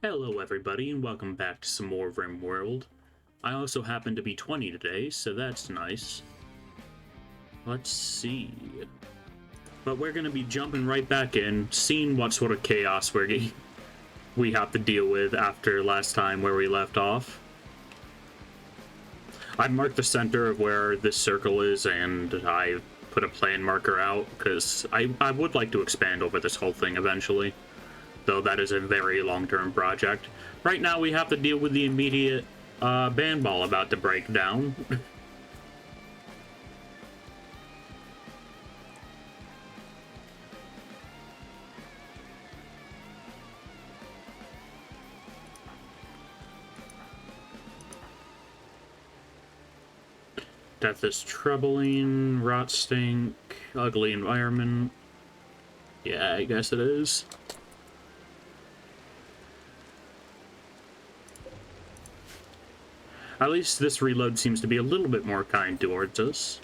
Hello everybody and welcome back to some more Rimworld. I also happen to be 20 today, so that's nice. Let's see. But we're going to be jumping right back in, seeing what sort of chaos we have to deal with after last time where we left off. I marked the center of where this circle is, and I put a plan marker out, because I would like to expand over this whole thing eventually. Though that is a very long-term project. Right now we have to deal with the immediate band ball about to break down. Death is troubling, rot stink, ugly environment. Yeah, I guess it is. At least this reload seems to be a little bit more kind towards us.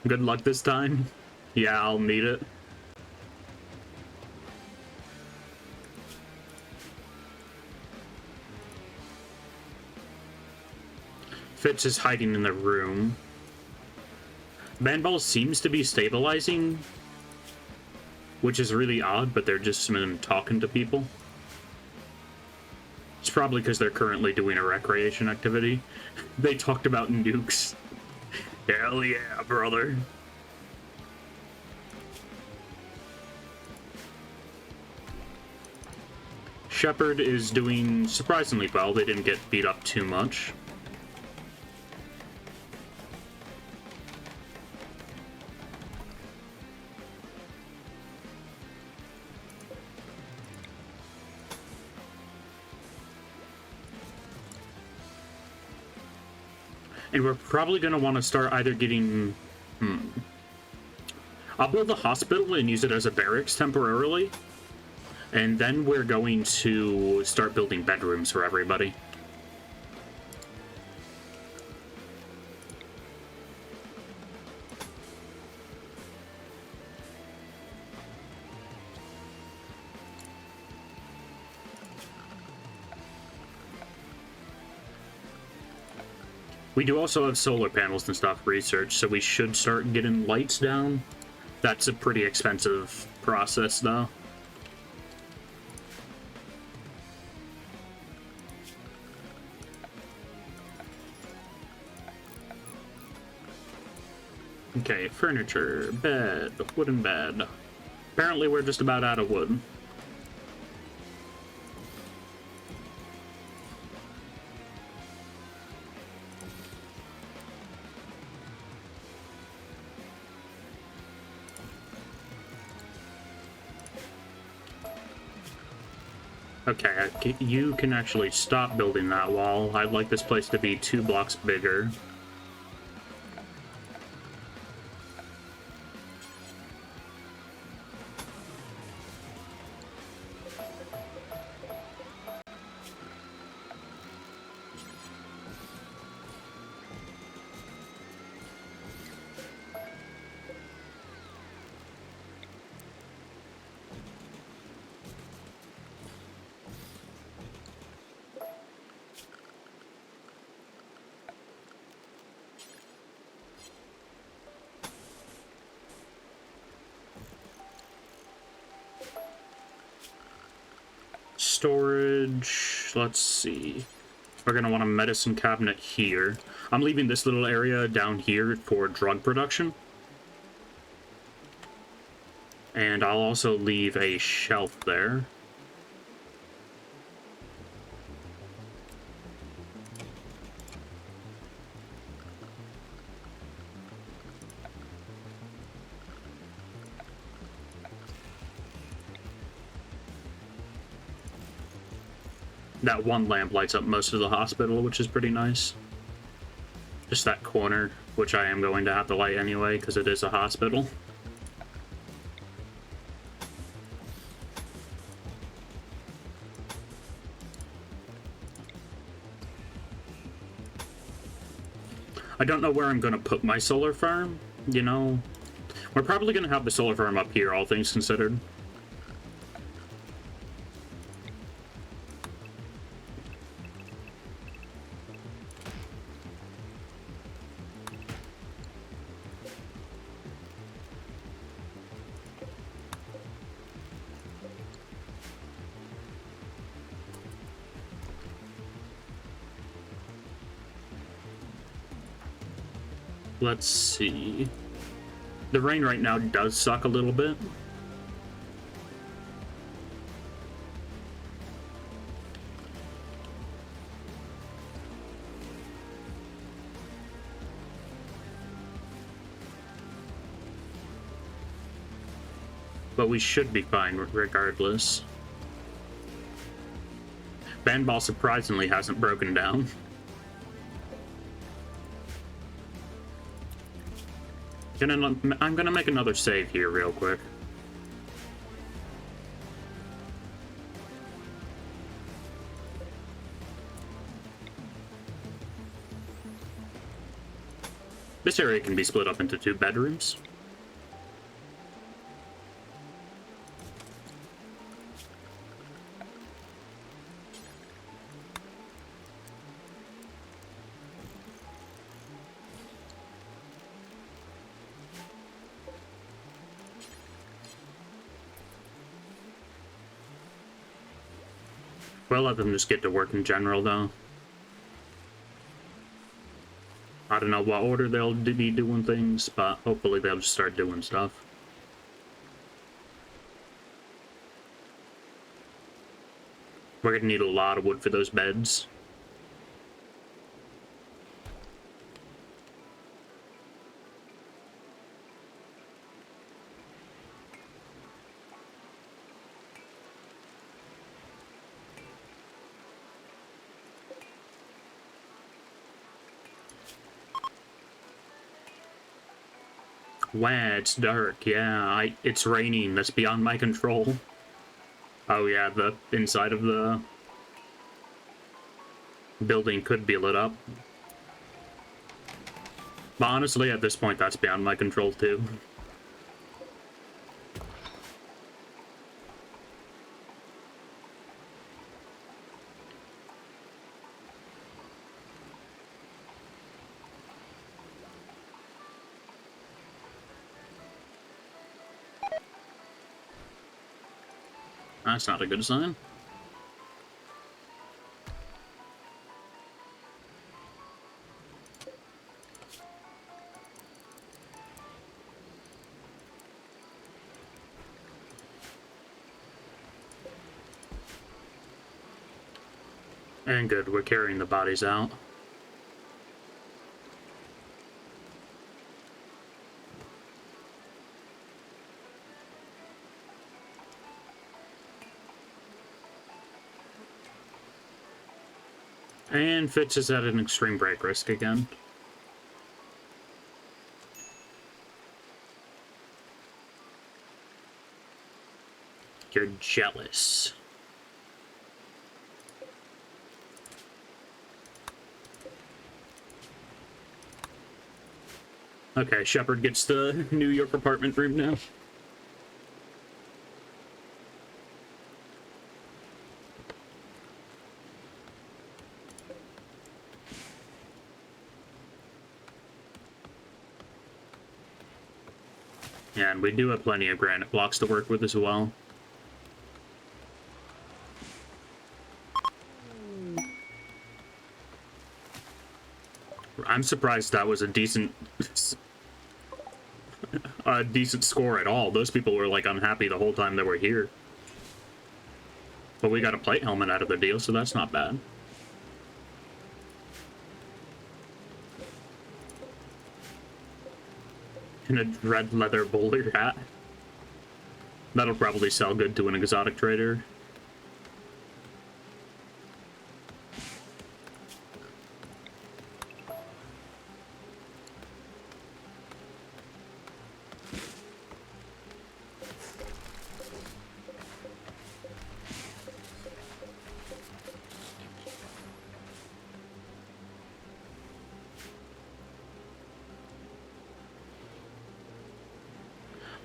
Good luck this time. Yeah, I'll need it. Fitz is hiding in the room. Bandball seems to be stabilizing, which is really odd, but they're just been talking to people. It's probably because they're currently doing a recreation activity. They talked about nukes. Hell yeah, brother. Shepard is doing surprisingly well. They didn't get beat up too much. And we're probably going to want to start either getting... I'll build a hospital and use it as a barracks temporarily. And then we're going to start building bedrooms for everybody. We do also have solar panels and stuff researched, so we should start getting lights down. That's a pretty expensive process, though. Okay, furniture, bed, wooden bed. Apparently we're just about out of wood. Okay, you can actually stop building that wall. I'd like this place to be 2 blocks bigger. Storage, let's see. We're going to want a medicine cabinet here. I'm leaving this little area down here for drug production. And I'll also leave a shelf there. That one lamp lights up most of the hospital, which is pretty nice. Just that corner, which I am going to have to light anyway, because it is a hospital. I don't know where I'm going to put my solar farm, you know. We're probably going to have the solar farm up here, all things considered. Let's see. The rain right now does suck a little bit. But we should be fine regardless. Bandball surprisingly hasn't broken down. I'm gonna make another save here real quick. This area can be split up into 2 bedrooms. We'll let them just get to work in general, though. I don't know what order they'll be doing things, but hopefully they'll just start doing stuff. We're gonna need a lot of wood for those beds. Wow, it's dark. Yeah, it's raining. That's beyond my control. Oh yeah, the inside of the building could be lit up. But honestly, at this point, that's beyond my control too. That's not a good sign. And good, we're carrying the bodies out. And Fitz is at an extreme break risk again. You're jealous. Okay, Shepard gets the New York apartment room now. Yeah, and we do have plenty of granite blocks to work with as well. I'm surprised that was a decent score at all. Those people were like unhappy the whole time they were here. But we got a plate helmet out of the deal, so that's not bad. And a red leather bowler hat. That'll probably sell good to an exotic trader.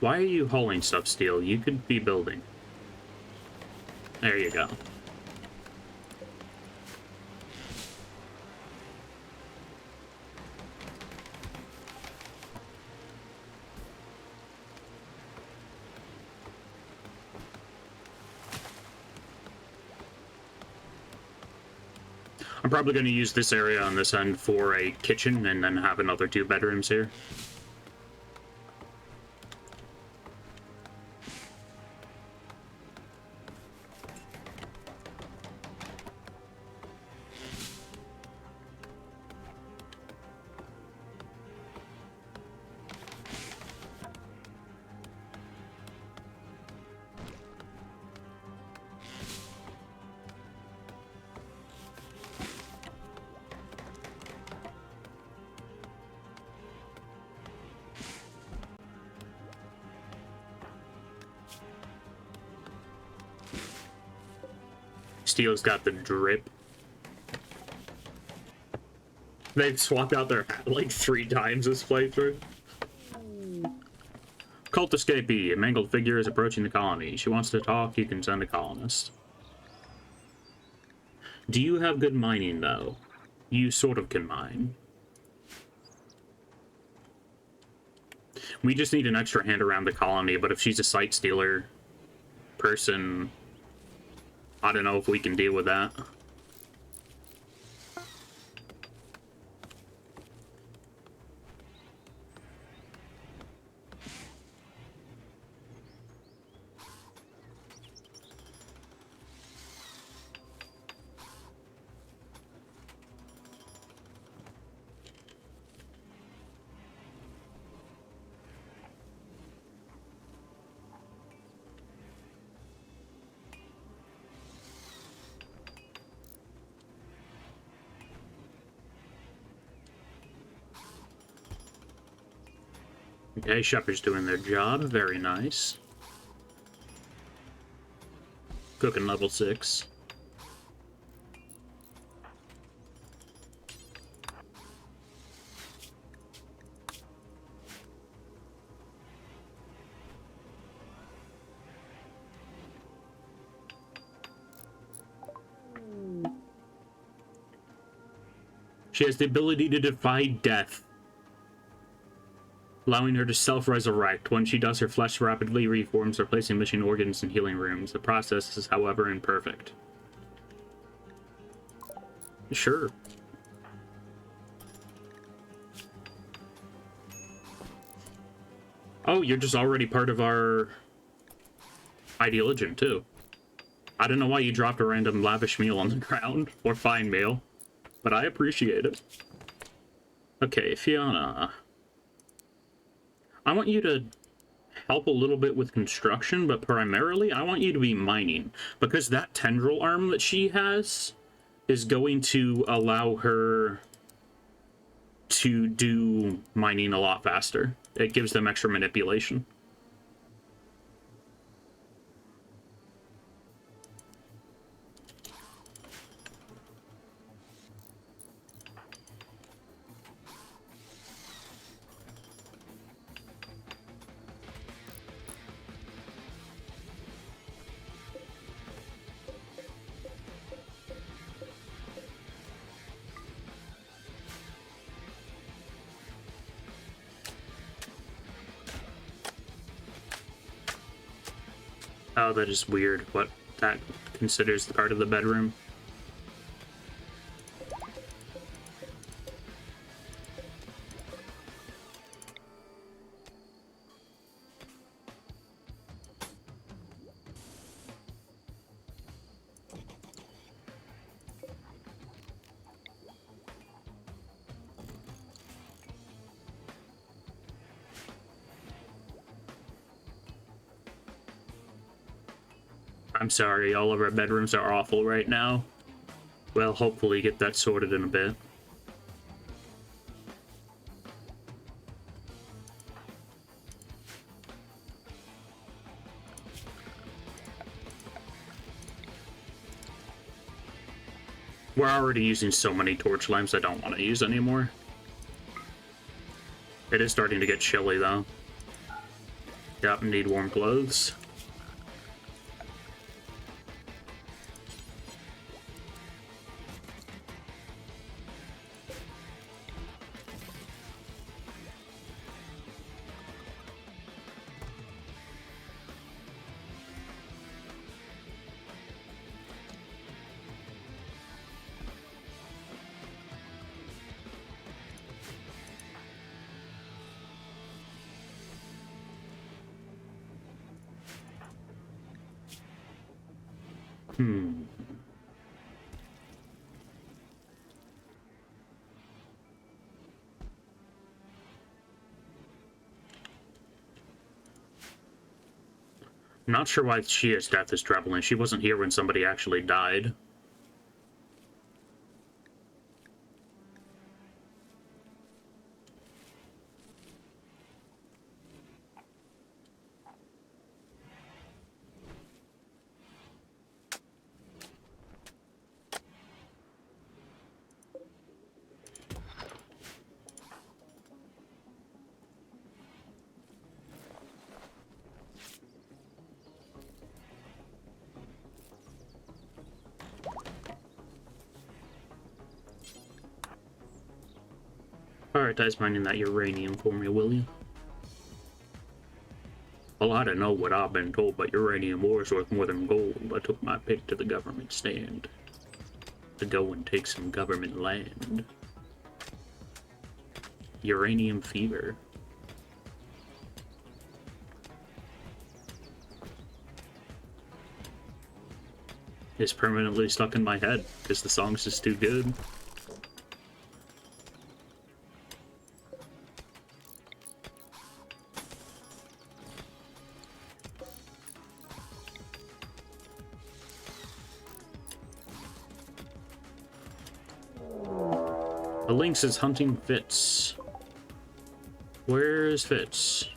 Why are you hauling stuff, Steel? You could be building. There you go. I'm probably going to use this area on this end for a kitchen and then have another 2 bedrooms here. Steel's got the drip. They've swapped out their hat like 3 times this playthrough. Cult escapee. A mangled figure is approaching the colony. She wants to talk. You can send a colonist. Do you have good mining, though? You sort of can mine. We just need an extra hand around the colony, but if she's a site stealer person, I don't know if we can deal with that. Okay, Shepherd's doing their job. Very nice. Cooking level 6. She has the ability to defy death, allowing her to self-resurrect. When she does, her flesh rapidly reforms, replacing missing organs in healing rooms. The process is, however, imperfect. Sure. Oh, you're just already part of our ideology, too. I don't know why you dropped a random lavish meal on the ground, or fine meal, but I appreciate it. Okay, Fiona. I want you to help a little bit with construction, but primarily I want you to be mining, because that tendril arm that she has is going to allow her to do mining a lot faster. It gives them extra manipulation. Oh, that is weird. What that considers the part of the bedroom. I'm sorry, all of our bedrooms are awful right now. We'll hopefully get that sorted in a bit. We're already using so many torch lamps I don't want to use anymore. It is starting to get chilly though. Yep, need warm clothes. Hmm. I'm not sure why Shia's death is troubling. She wasn't here when somebody actually died. Prioritize mining that uranium for me, will you? Well, I don't know what I've been told, but uranium ore is worth more than gold. I took my pick to the government stand to go and take some government land. Uranium fever. Is permanently stuck in my head because the song's just too good. The lynx is hunting Fitz. Where's Fitz?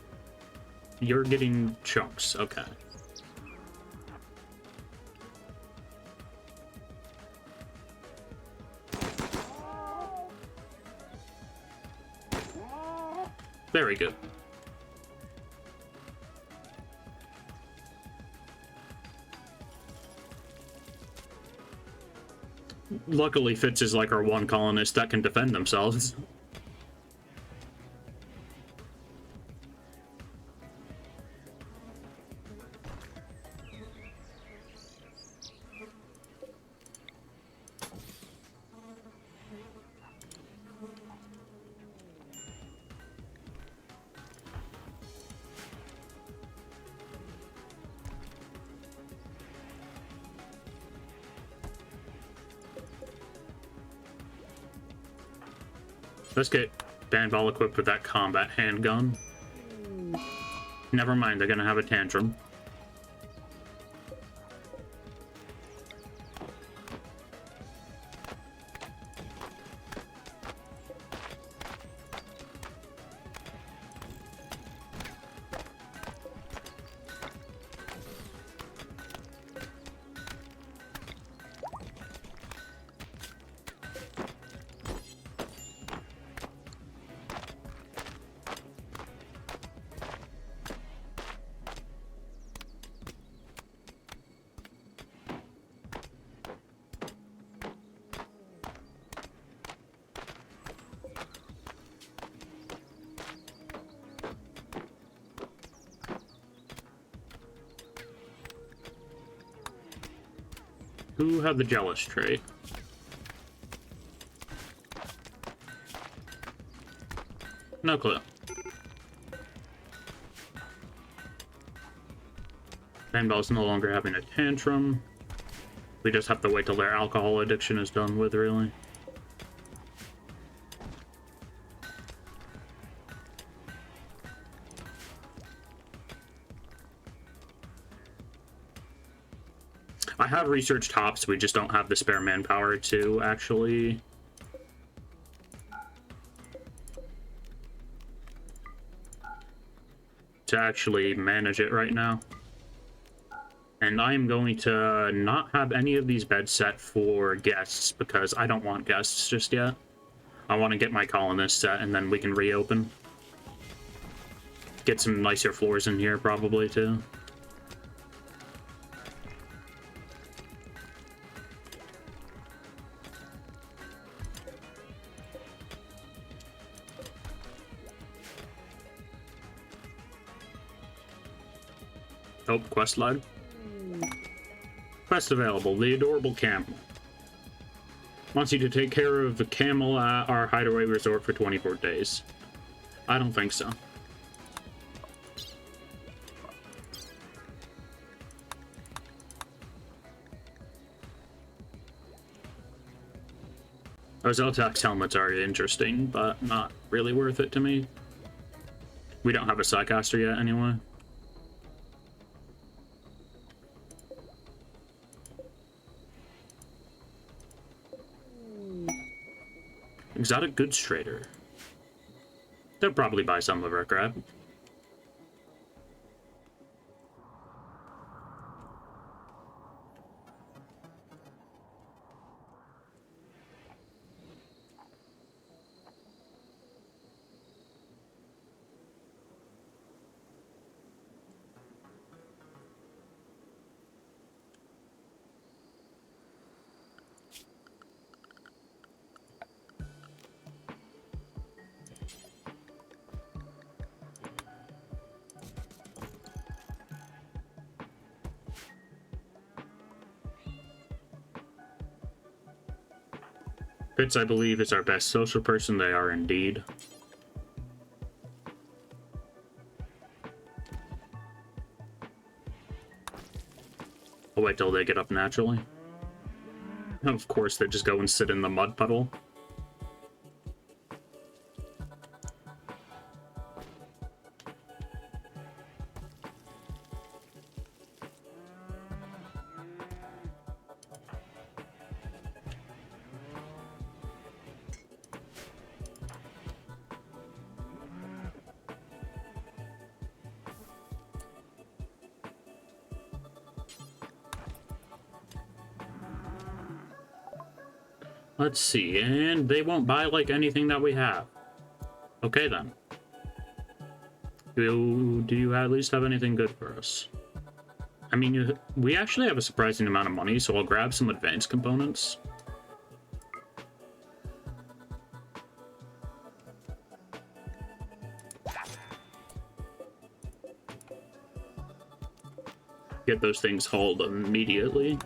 You're getting chunks, okay. Very good. Luckily, Fitz is like our one colonist that can defend themselves. Let's get Bandball equipped with that combat handgun. Never mind, they're gonna have a tantrum. Who had the jealous trait? No clue. Bandball's no longer having a tantrum. We just have to wait till their alcohol addiction is done with, really. I have researched hops, we just don't have the spare manpower to actually manage it right now. And I am going to not have any of these beds set for guests because I don't want guests just yet. I want to get my colonists set and then we can reopen. Get some nicer floors in here probably too. Oh, quest log. Quest available, the adorable camel. Wants you to take care of the camel at our Hideaway resort for 24 days. I don't think so. Those Eltax helmets are interesting, but not really worth it to me. We don't have a Psycaster yet, anyway. Exotic goods trader. They'll probably buy some of our crap. Fitz, I believe, is our best social person. They are indeed. I'll wait till they get up naturally. Of course, they just go and sit in the mud puddle. Let's see, and they won't buy, like, anything that we have. Okay, then. Do you at least have anything good for us? I mean, we actually have a surprising amount of money, so I'll grab some advanced components. Get those things hauled immediately.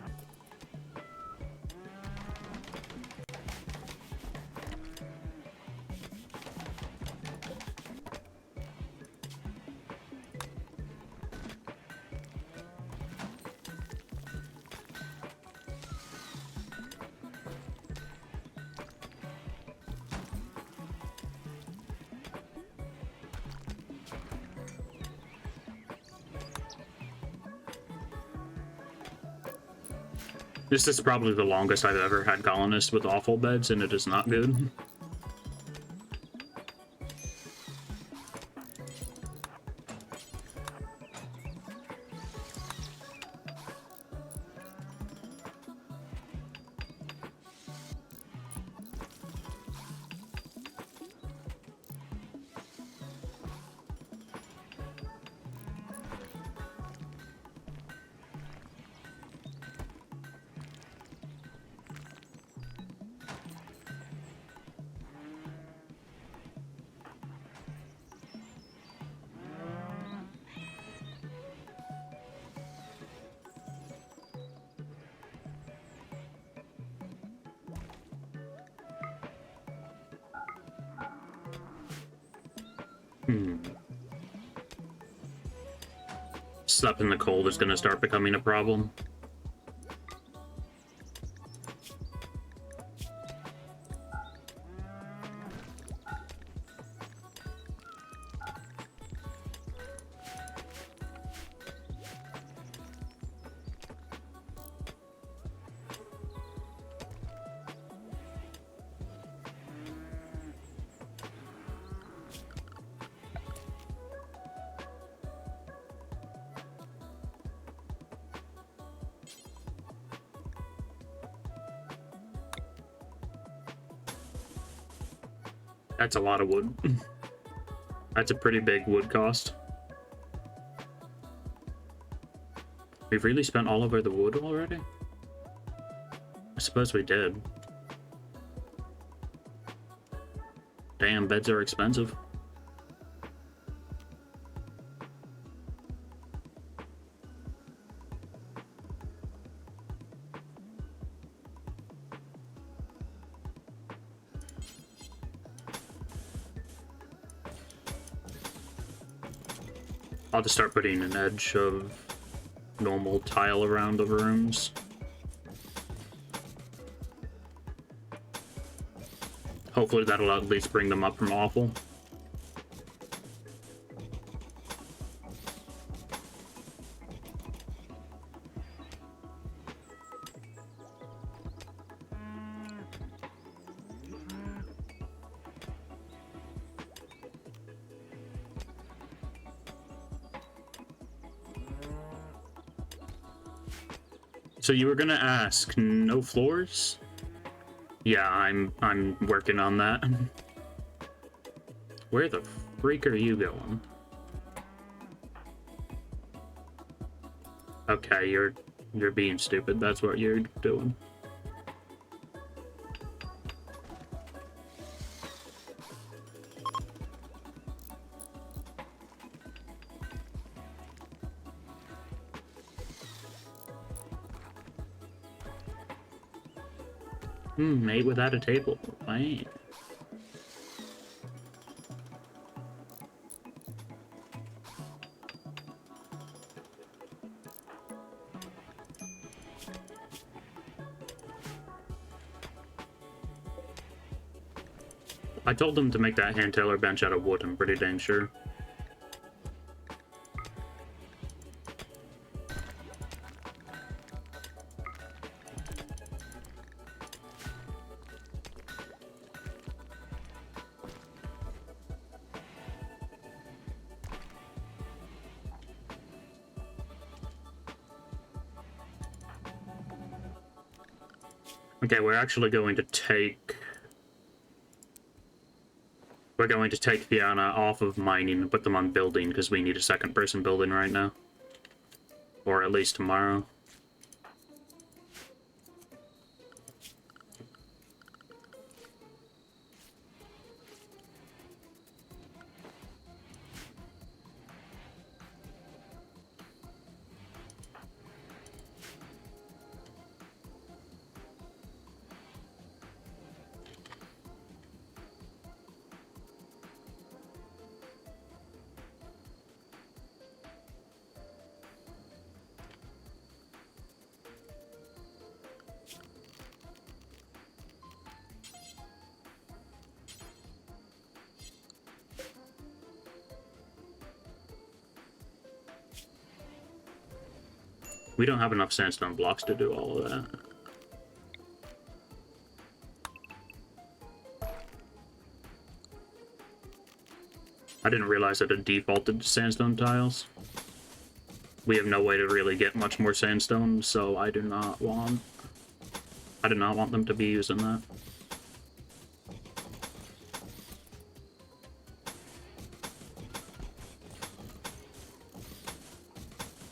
This is probably the longest I've ever had colonists with awful beds, and it is not good. Stuff in the cold is going to start becoming a problem. That's a lot of wood. That's a pretty big wood cost. We've really spent all over the wood already? I suppose we did. Damn, beds are expensive. I'll just start putting an edge of normal tile around the rooms. Hopefully that'll at least bring them up from awful. So you were gonna ask, no floors? Yeah, I'm working on that. Where the freak are you going? Okay, you're being stupid. That's what you're doing. Mate without a table. Right. I told them to make that hand tailor bench out of wood, I'm pretty dang sure. Okay, we're actually going to take... We're going to take Fiona off of mining and put them on building, because we need a second person building right now. Or at least tomorrow. We don't have enough sandstone blocks to do all of that. I didn't realize that it defaulted to sandstone tiles. We have no way to really get much more sandstone, so I do not want them to be using that.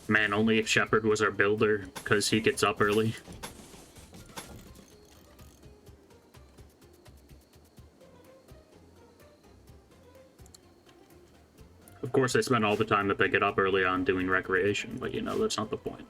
Man, only if Shepard was our builder, because he gets up early. Of course, they spend all the time that they get up early on doing recreation, but you know, that's not the point.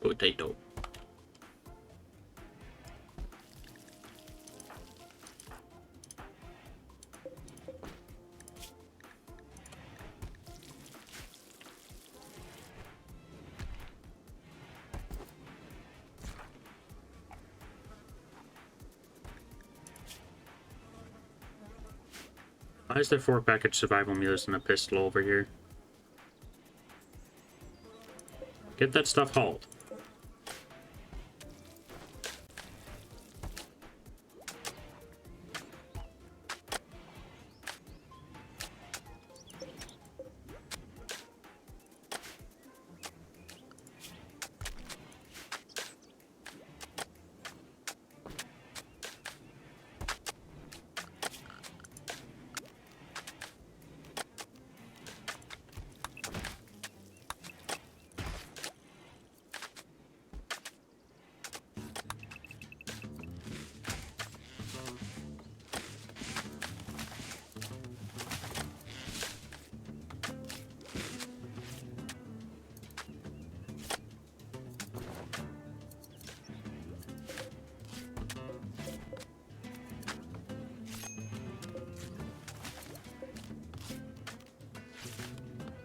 Potato. Why is there 4 package survival meals and a pistol over here? Get that stuff hauled.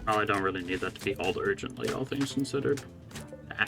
Oh, I don't really need that to be hauled urgently, all things considered. Ah.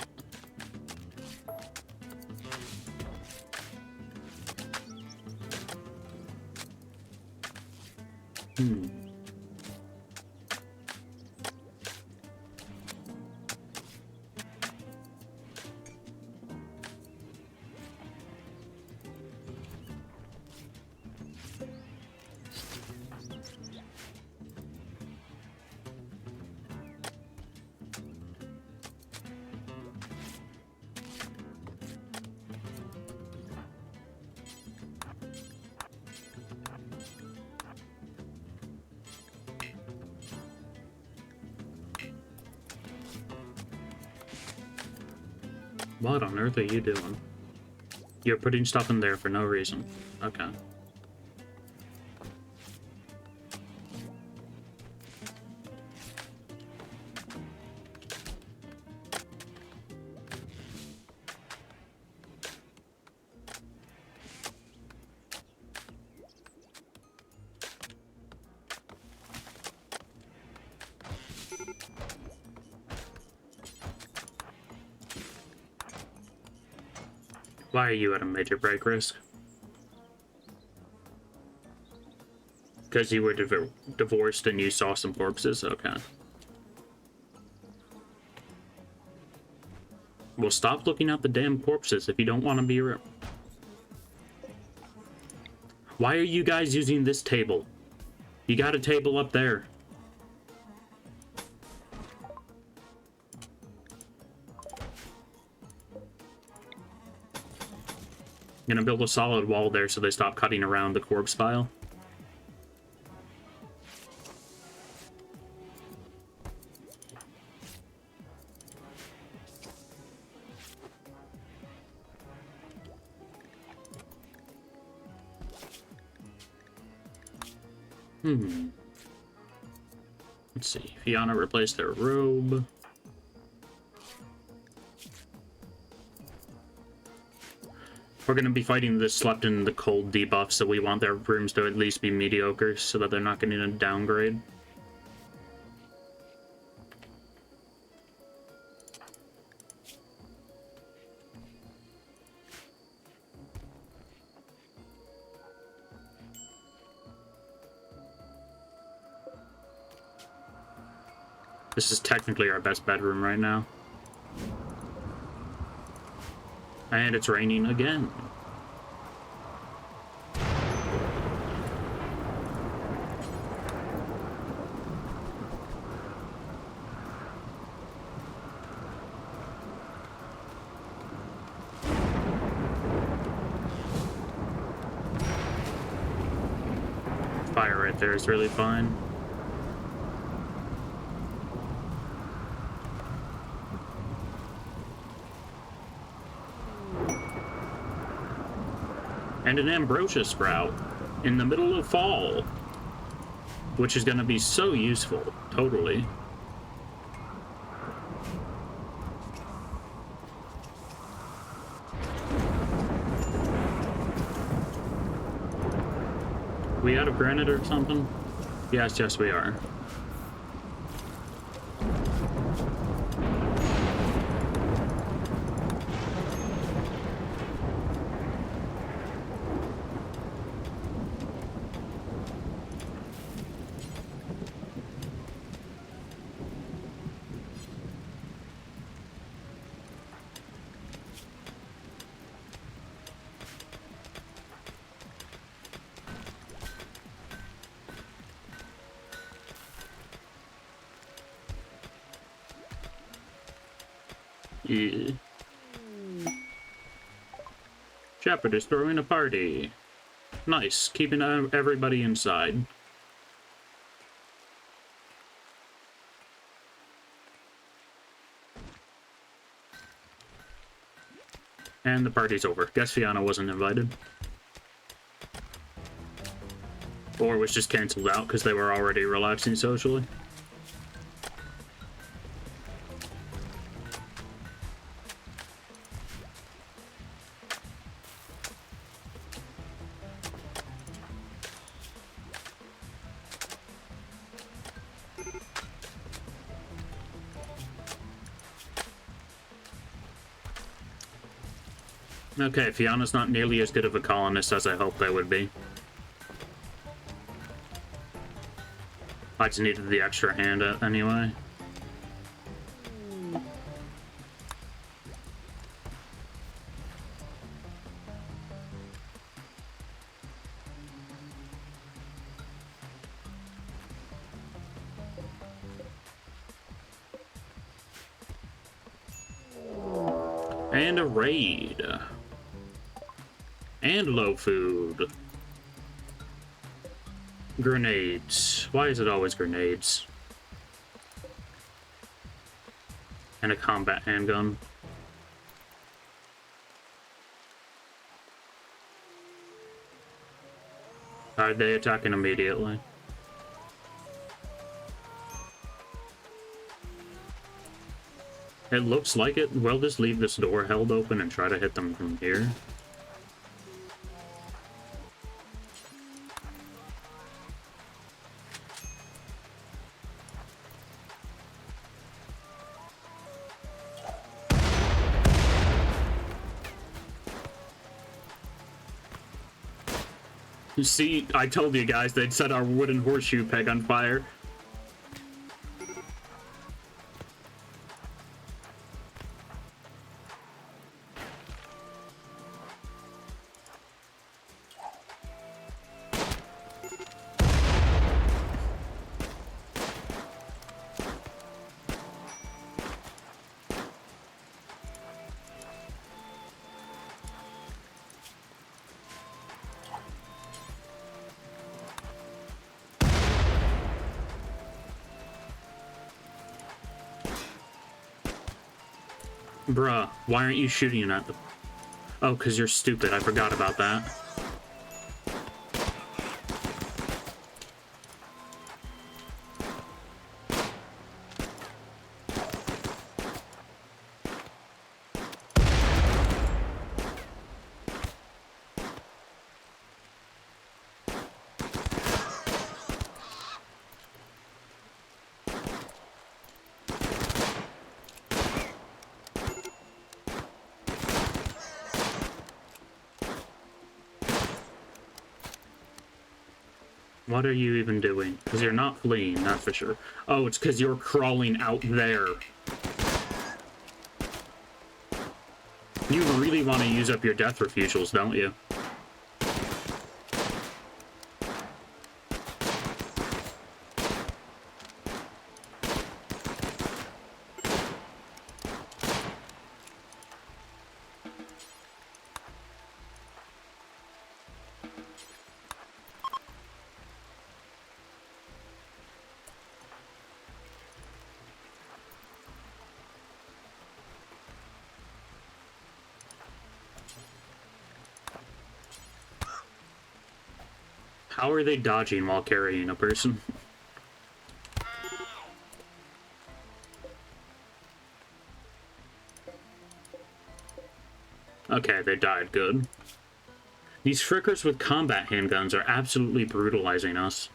What on earth are you doing? You're putting stuff in there for no reason. Okay. Why are you at a major break risk? Because you were divorced and you saw some corpses? Okay. Well, stop looking at the damn corpses if you don't want to be... Why are you guys using this table? You got a table up there. Gonna build a solid wall there so they stop cutting around the corpse pile. Let's see. Fiona replaced their robe. We're going to be fighting the slept in the cold debuff, so we want their rooms to at least be mediocre so that they're not getting a downgrade. This is technically our best bedroom right now. And it's raining again. Fire right there is really fine. And an ambrosia sprout in the middle of fall, which is going to be so useful. Totally. We out of granite or something? Yes, we are. Yeah. Shepherd is throwing a party. Nice, keeping everybody inside. And the party's over. Guess Fiona wasn't invited. Or was just cancelled out because they were already relaxing socially. Okay, Fiona's not nearly as good of a colonist as I hoped they would be. I just needed the extra hand anyway. And a raid. And low food. Grenades. Why is it always grenades? And a combat handgun. Are they attacking immediately? It looks like it. We'll just leave this door held open and try to hit them from here. See, I told you guys they'd set our wooden horseshoe peg on fire. Bruh, why aren't you shooting at them? Oh, because you're stupid. I forgot about that. What are you even doing? Because you're not fleeing, that's for sure. Oh, it's because you're crawling out there. You really want to use up your death refusals, don't you? How are they dodging while carrying a person? Okay, they died. Good. These frickers with combat handguns are absolutely brutalizing us.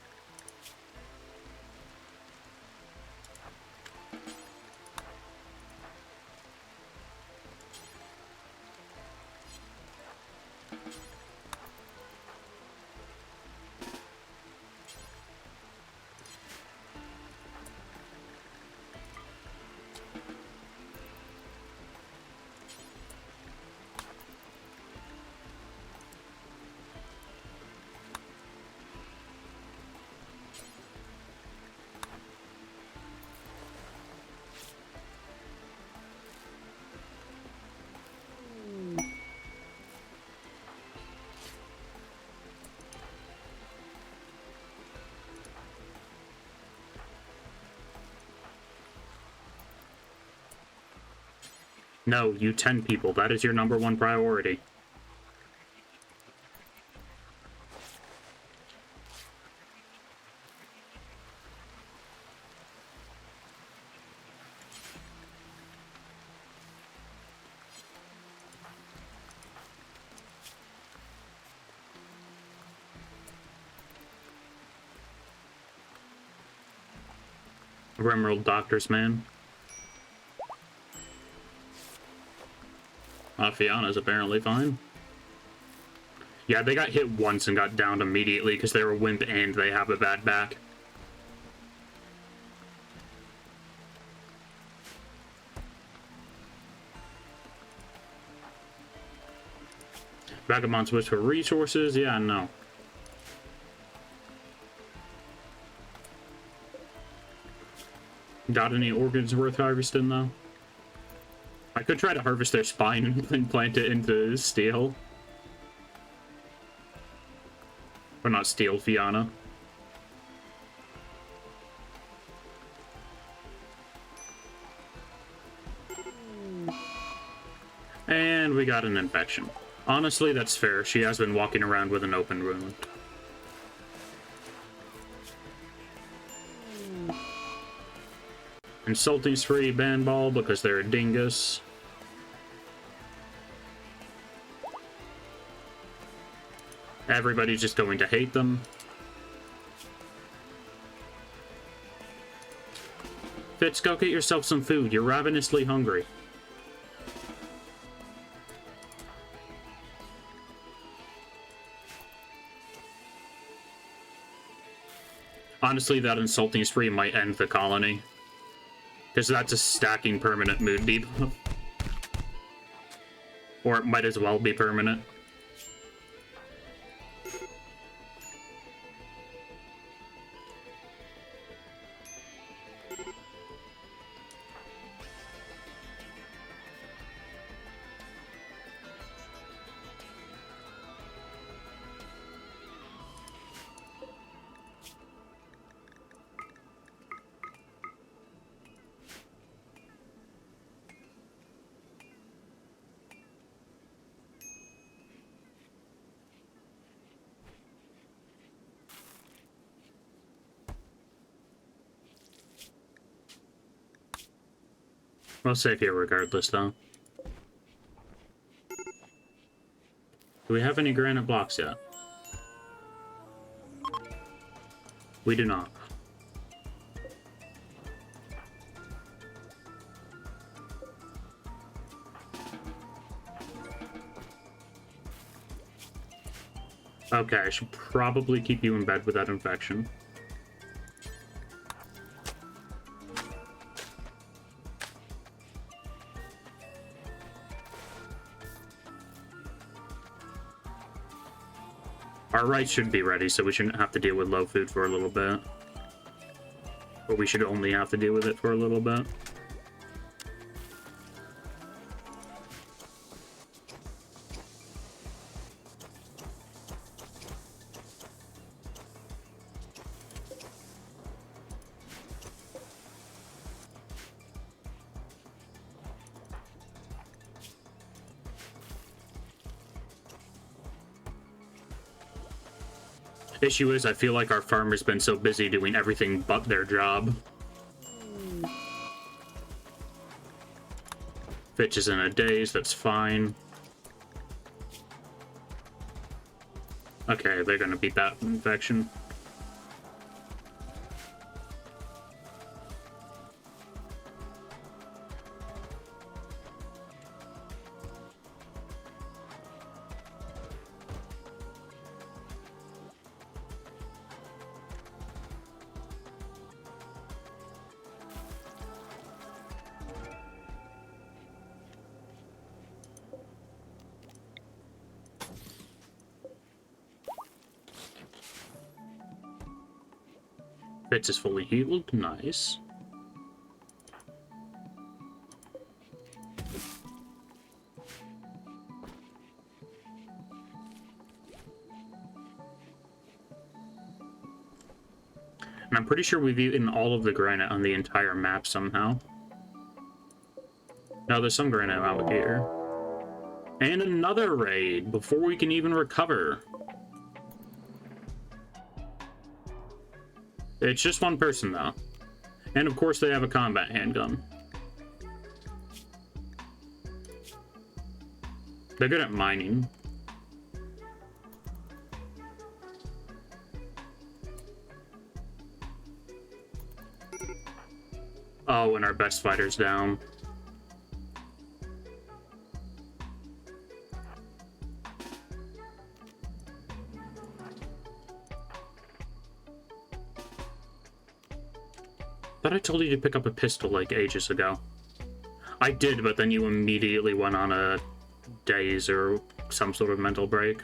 No, you 10 people. That is your #1 priority. Rimworld doctors, man. Fiana's apparently fine. Yeah, they got hit once and got downed immediately because they were wimp and they have a bad back. Vagabond switch for resources? Yeah, no. Got any organs worth harvesting, though? I could try to harvest their spine and plant it into steel. Or not steel, Fiana. And we got an infection. Honestly, that's fair. She has been walking around with an open wound. Insulting's free bandball because they're a dingus. Everybody's just going to hate them. Fitz, go get yourself some food. You're ravenously hungry. Honestly, that insulting spree might end the colony. Because that's a stacking permanent mood debuff. Or it might as well be permanent. We'll save here regardless, though. Do we have any granite blocks yet? We do not. Okay, I should probably keep you in bed with that infection. Our rice should be ready, so we shouldn't have to deal with low food for a little bit. But we should only have to deal with it for a little bit. Issue is, I feel like our farmer's been so busy doing everything but their job. Fitch is in a daze, that's fine. Okay, they're gonna beat that infection. Fitz is fully healed. Nice. And I'm pretty sure we've eaten all of the granite on the entire map somehow. No, there's some granite out here. And another raid before we can even recover. It's just one person, though. And of course, they have a combat handgun. They're good at mining. Oh, and our best fighter's down. But I told you to pick up a pistol like ages ago. I did, but then you immediately went on a daze or some sort of mental break.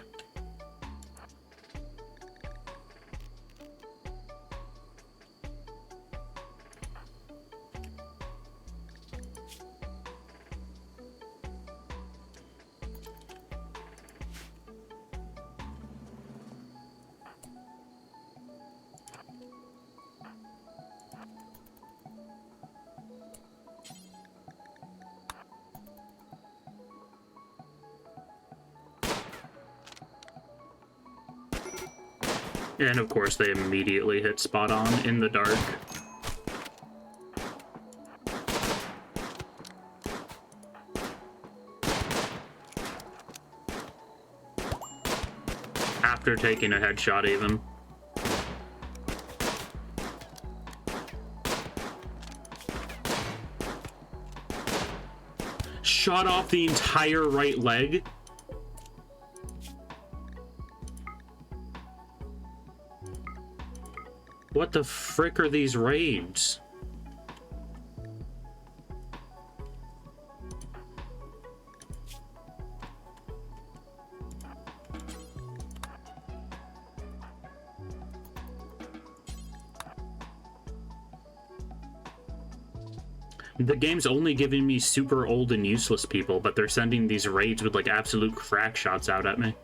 And of course they immediately hit spot on in the dark. After taking a headshot even. Shot off the entire right leg. What the frick are these raids? The game's only giving me super old and useless people, but they're sending these raids with like absolute crack shots out at me.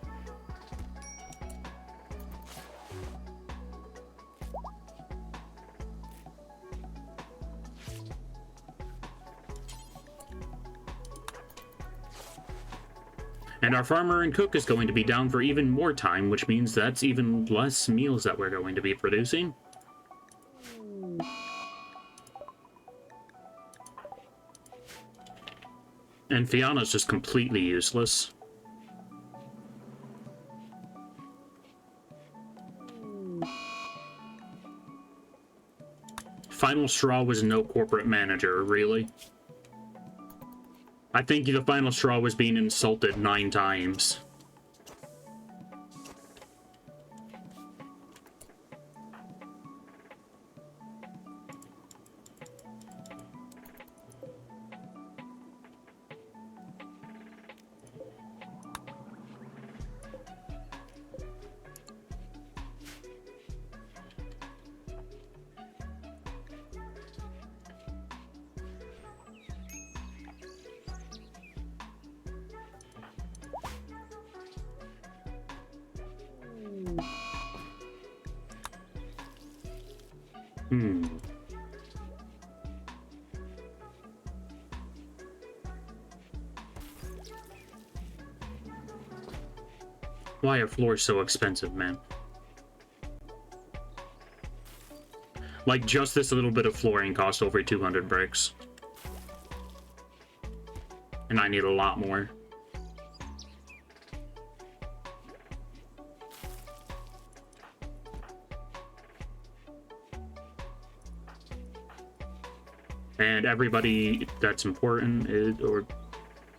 And our farmer and cook is going to be down for even more time, which means that's even less meals that we're going to be producing. And Fiana's just completely useless. Final straw was no corporate manager, really. I think the final straw was being insulted 9 times. Why are floors so expensive, man? Like, just this little bit of flooring cost over 200 bricks. And I need a lot more. And everybody that's important is, or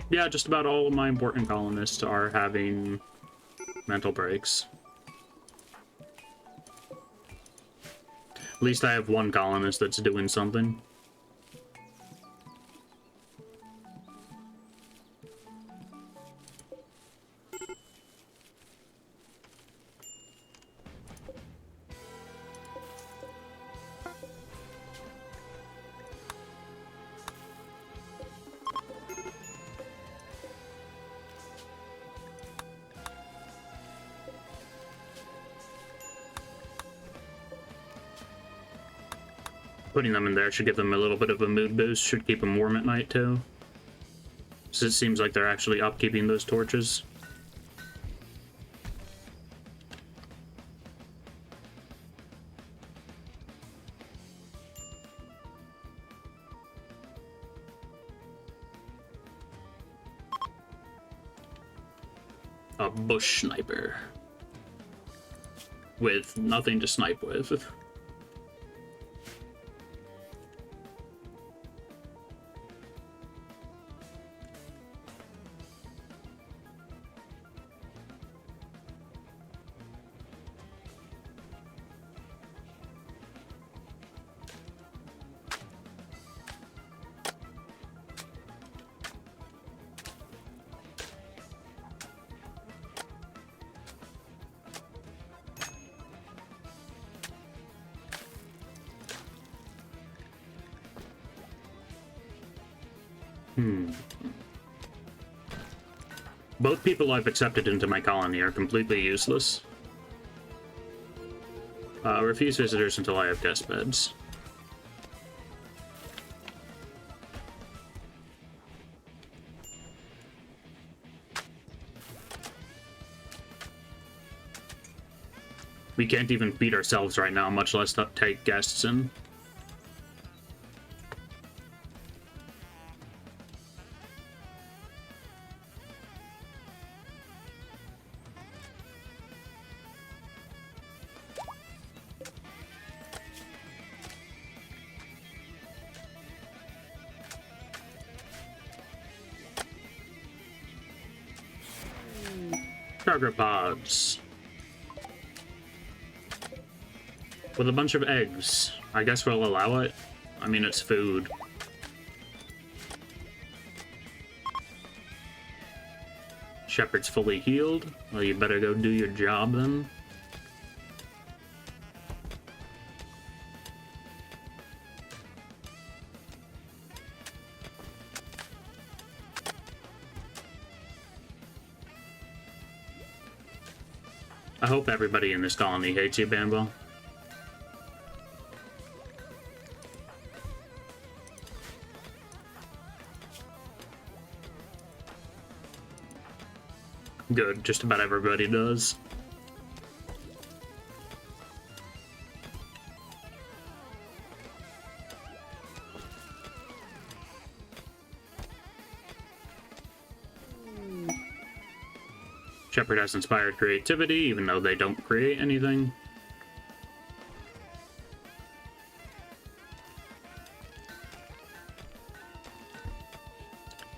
yeah, just about all of my important colonists are having mental breaks. At least I have one colonist that's doing something. Putting them in there should give them a little bit of a mood boost, should keep them warm at night too. So it seems like they're actually upkeeping those torches. A bush sniper. With nothing to snipe with. Both people I've accepted into my colony are completely useless. Refuse visitors until I have guest beds. We can't even feed ourselves right now, much less take guests in. Sugar pods. With a bunch of eggs. I guess we'll allow it. I mean, it's food. Shepherd's fully healed. Well, you better go do your job then. I hope everybody in this colony hates you, Bambo. Good, just about everybody does. Shepherd has inspired creativity, even though they don't create anything.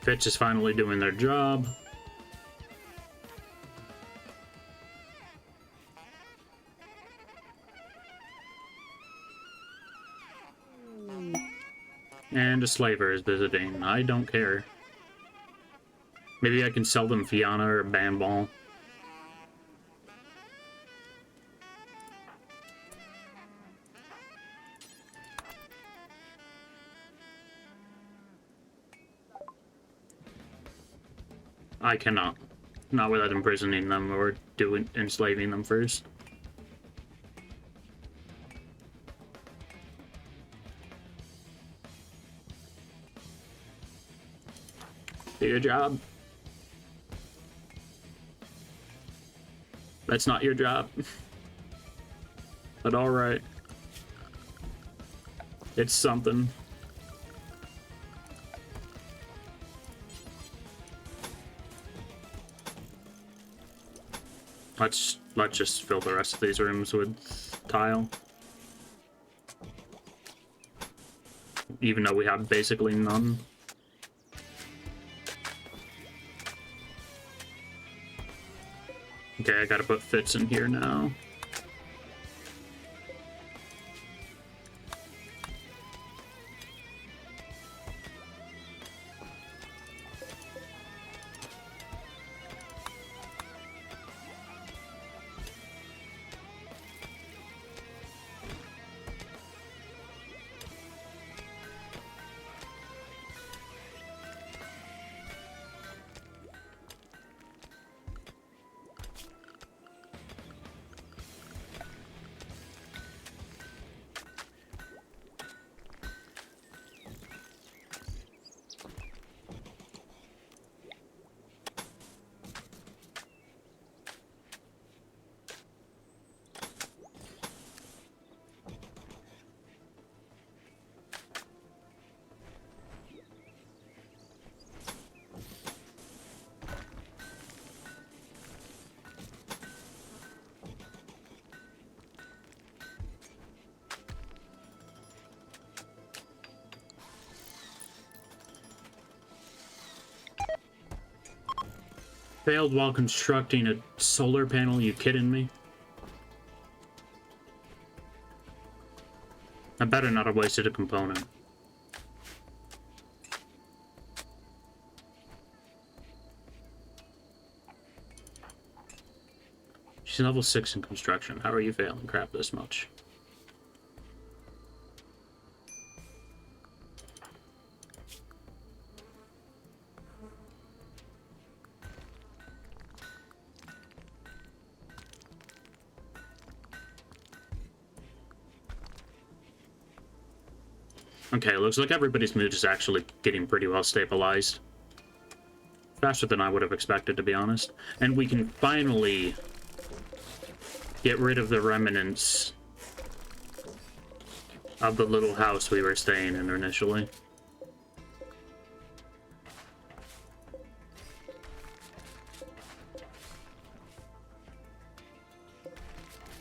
Fitch is finally doing their job. And a slaver is visiting. I don't care. Maybe I can sell them Fiona or Bamball. I cannot. Not without imprisoning them or enslaving them first. Do your job. That's not your job. But alright. It's something. Let's just fill the rest of these rooms with tile. Even though we have basically none. Okay, I gotta put Fitz in here now. Failed while constructing a solar panel, you kidding me? I better not have wasted a component. She's level 6 in construction. How are you failing crap this much? Okay, looks like everybody's mood is actually getting pretty well stabilized. Faster than I would have expected, to be honest. And we can finally get rid of the remnants of the little house we were staying in initially.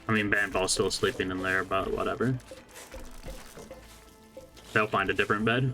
I mean, Bandball's still sleeping in there, but whatever. They'll find a different bed.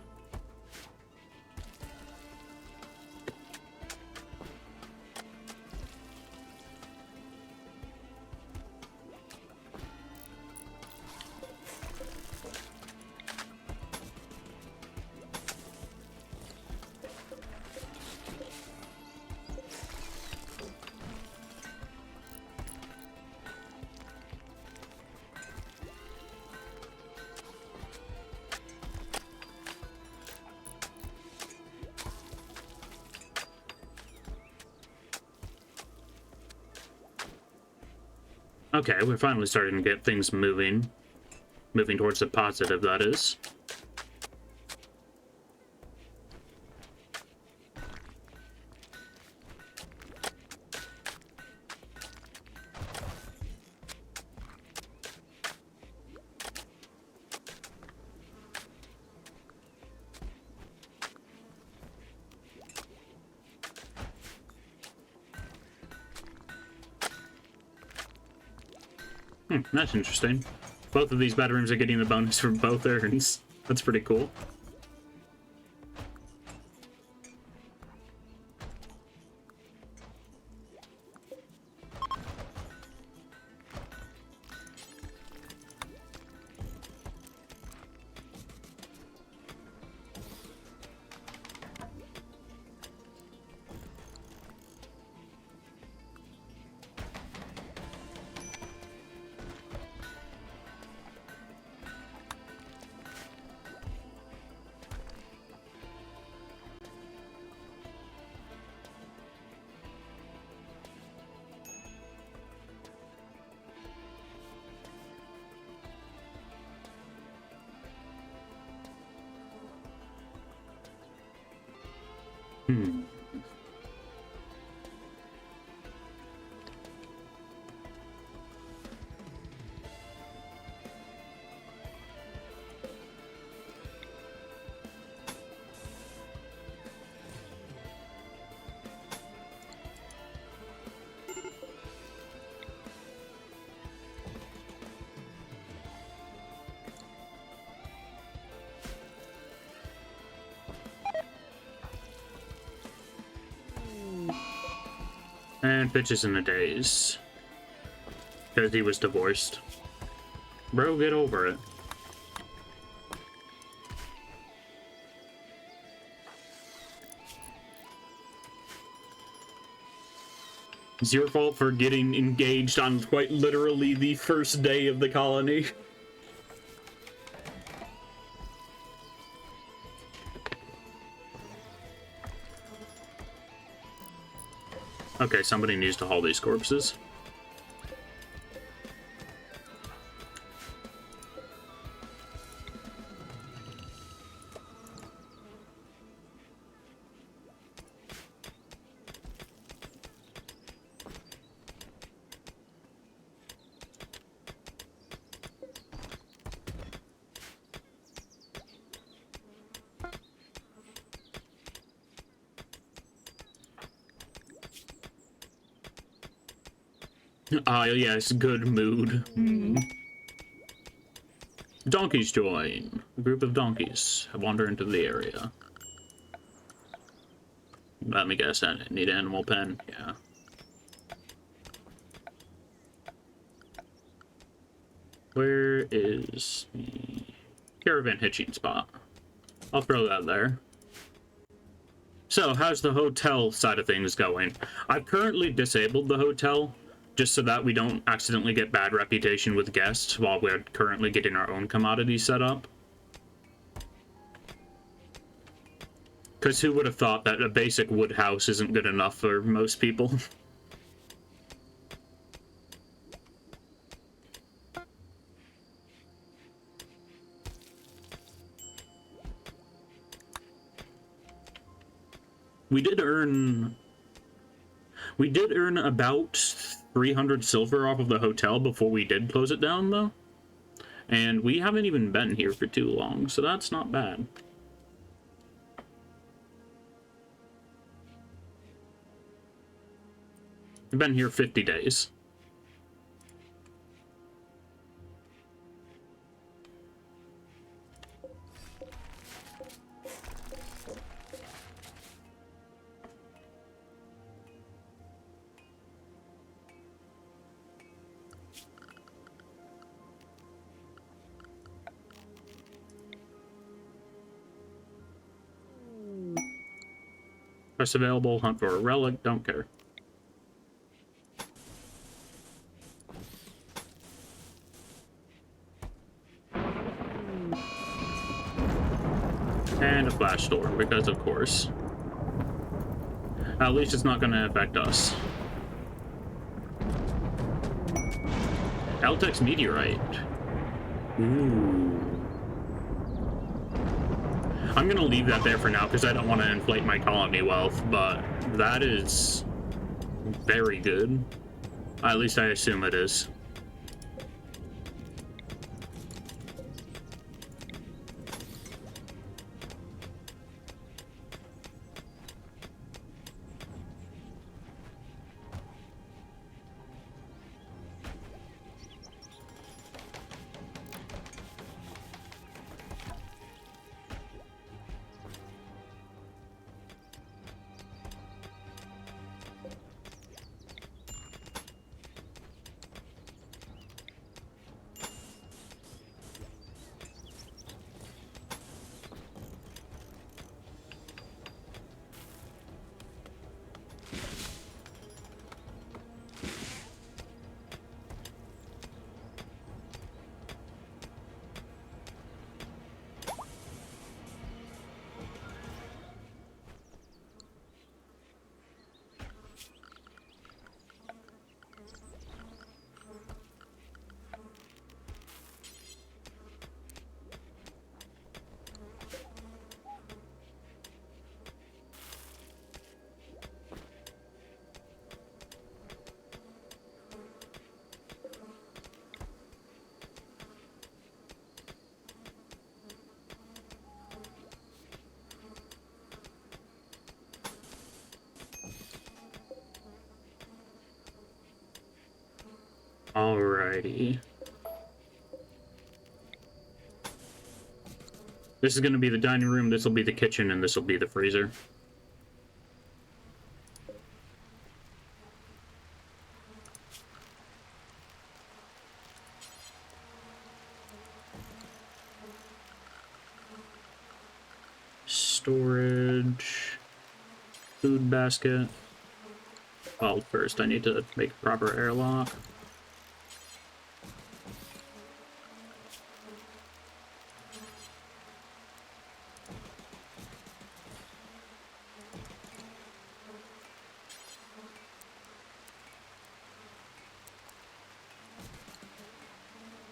Okay, we're finally starting to get things moving. Moving towards the positive, that is. That's interesting. Both of these bedrooms are getting a bonus from both urns. That's pretty cool. And bitches in a daze. Because he was divorced. Bro, get over it. It's your fault for getting engaged on quite literally the first day of the colony. Okay, somebody needs to haul these corpses. Ah, yes, good mood. Donkeys join. A group of donkeys wander into the area. Let me guess, I need an animal pen. Yeah. Where is the caravan hitching spot? I'll throw that there. So, how's the hotel side of things going? I've currently disabled the hotel, just so that we don't accidentally get bad reputation with guests while we're currently getting our own commodities set up. Because who would have thought that a basic wood house isn't good enough for most people? We did earn about 300 silver off of the hotel before we did close it down, though. And we haven't even been here for too long, so that's not bad. We've been here 50 days. Quest available, hunt for a relic, don't care. And a flash storm, because of course. At least it's not going to affect us. Altex meteorite. Ooh. I'm going to leave that there for now because I don't want to inflate my colony wealth, but that is very good. At least I assume it is. Alrighty. This is going to be the dining room, this will be the kitchen, and this will be the freezer. Storage. Food basket. Well, first I need to make a proper airlock.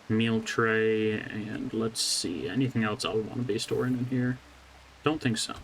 Meal tray, and let's see, anything else I would want to be storing in here? Don't think so.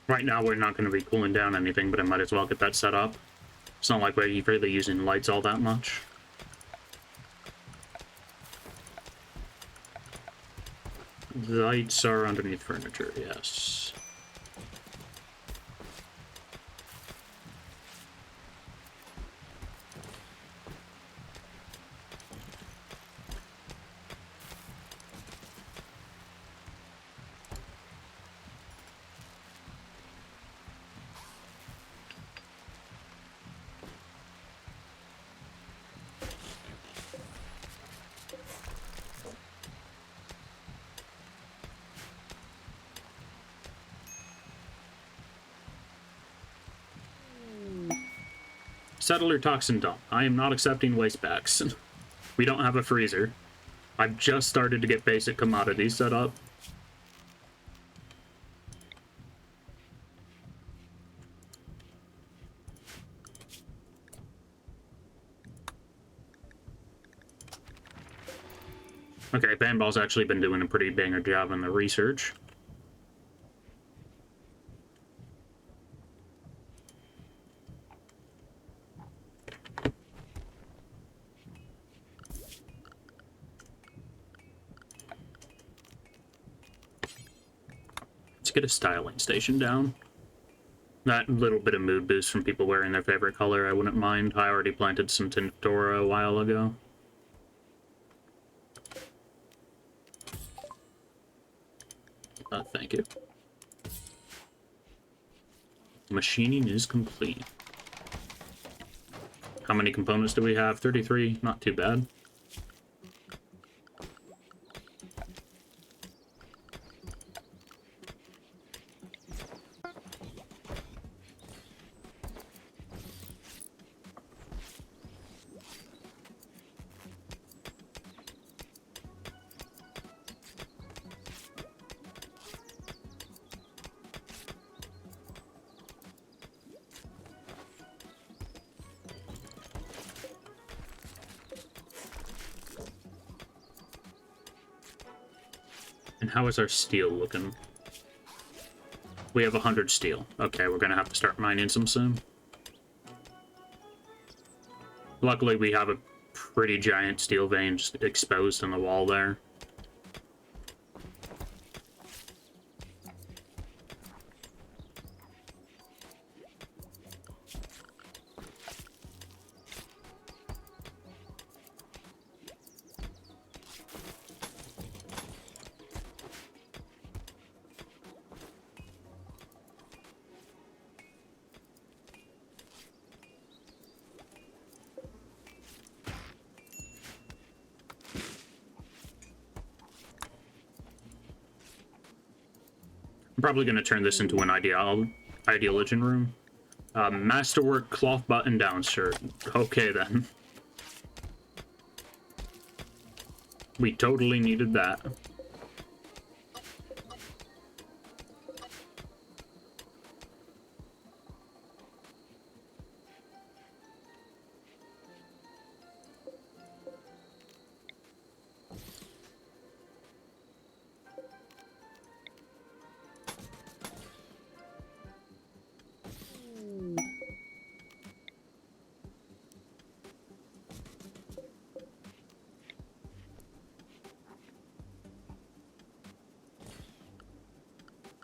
Right now we're not going to be cooling down anything, but I might as well get that set up. It's not like we're really using lights all that much. The lights are underneath furniture, yes. Settler toxin dump. I am not accepting waste bags. We don't have a freezer. I've just started to get basic commodities set up. Okay, Bandball's actually been doing a pretty banger job on the research. Let's get a styling station down. That little bit of mood boost from people wearing their favorite color, I wouldn't mind. I already planted some Tintora a while ago. Thank you. Machining is complete. How many components do we have? 33. Not too bad. And how is our steel looking? We have 100 steel. Okay, we're gonna have to start mining some soon. Luckily, we have a pretty giant steel vein just exposed in the wall there. I'm probably going to turn this into an ideologian room. Masterwork cloth button down shirt. Okay then. We totally needed that.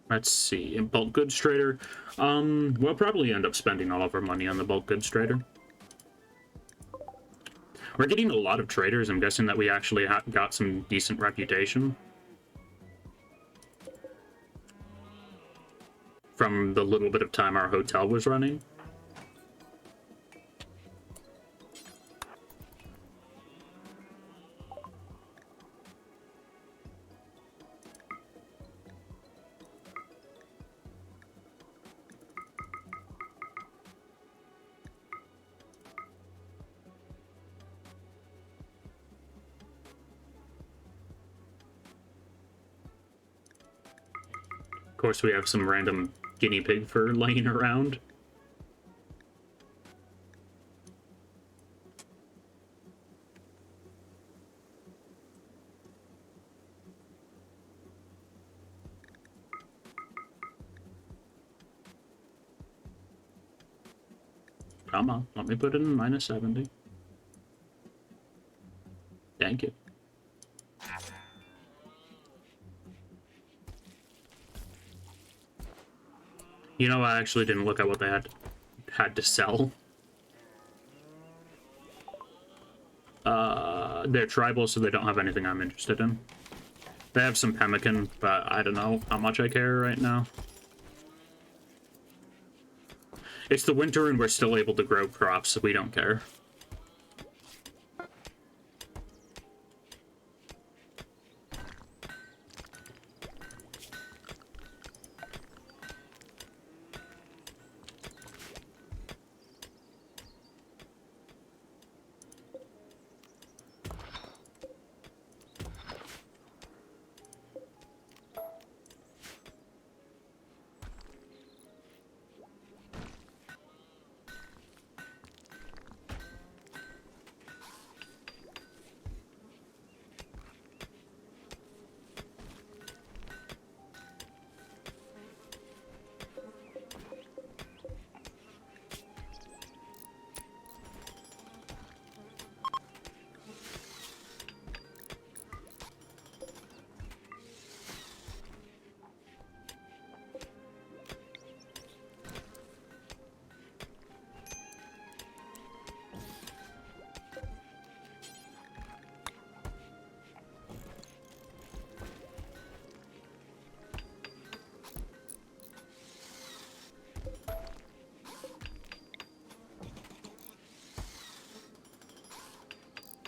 Let's see, in bulk goods trader, we'll probably end up spending all of our money on the bulk goods trader. We're getting a lot of traders. I'm guessing that we actually got some decent reputation from the little bit of time our hotel was running. Of course, we have some random guinea pig fur laying around. Come on, let me put it in -70. Thank you. You know, I actually didn't look at what they had to sell. They're tribal, so they don't have anything I'm interested in. They have some pemmican, but I don't know how much I care right now. It's the winter and we're still able to grow crops, so we don't care.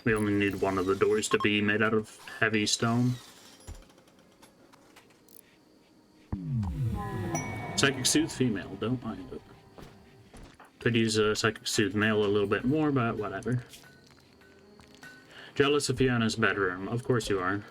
We only need one of the doors to be made out of heavy stone. Psychic Soothe female, don't mind it. Could use a Psychic Soothe male a little bit more, but whatever. Jealous of Fiona's bedroom. Of course you are.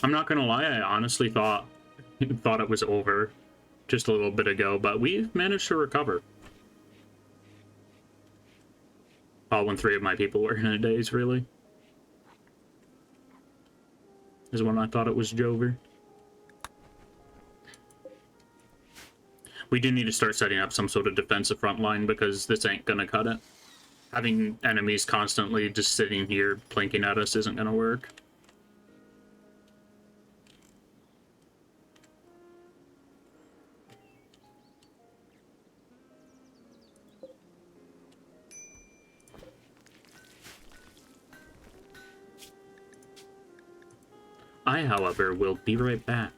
I'm not gonna lie, I honestly thought it was over just a little bit ago, but we've managed to recover. All when 3 of my people were in a daze, really. Is when I thought it was over. We do need to start setting up some sort of defensive front line because this ain't gonna cut it. Having enemies constantly just sitting here plinking at us isn't gonna work. I, however, will be right back.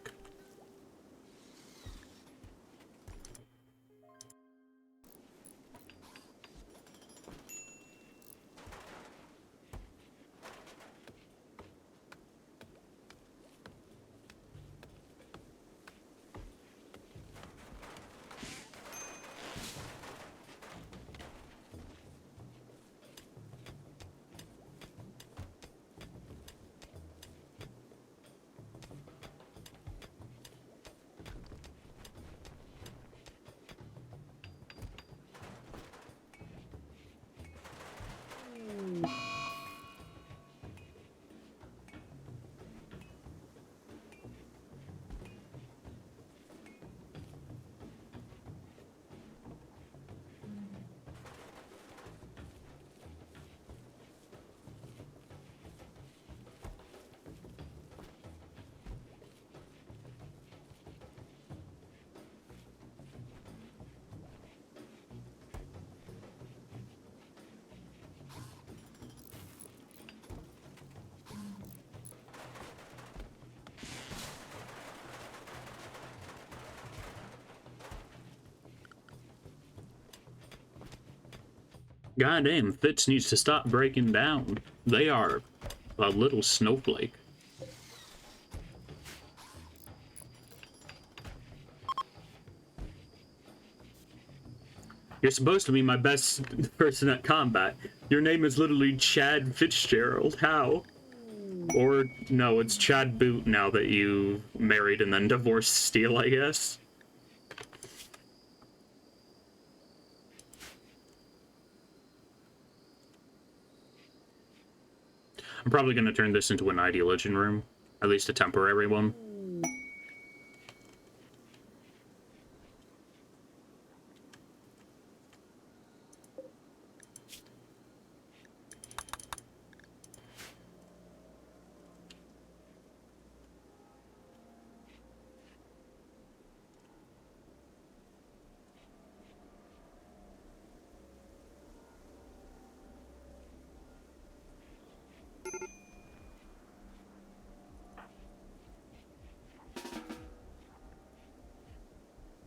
Goddamn, Fitz needs to stop breaking down. They are a little snowflake. You're supposed to be my best person at combat. Your name is literally Chad Fitzgerald. How? Or, no, it's Chad Boot now that you married and then divorced Steel, I guess. I'm probably going to turn this into an Ideologian room. At least a temporary one.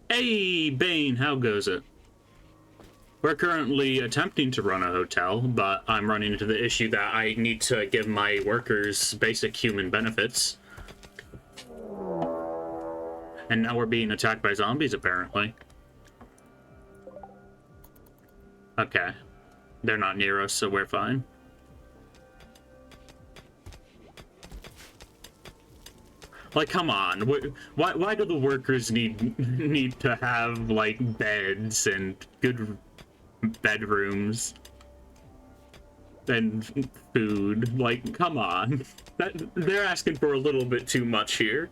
Hey, Bane, how goes it? We're currently attempting to run a hotel, but I'm running into the issue that I need to give my workers basic human benefits. And now we're being attacked by zombies, apparently. Okay. They're not near us, so we're fine. Like, come on. Why do the workers need to have, like, beds and good bedrooms and food? Like, come on. They're asking for a little bit too much here.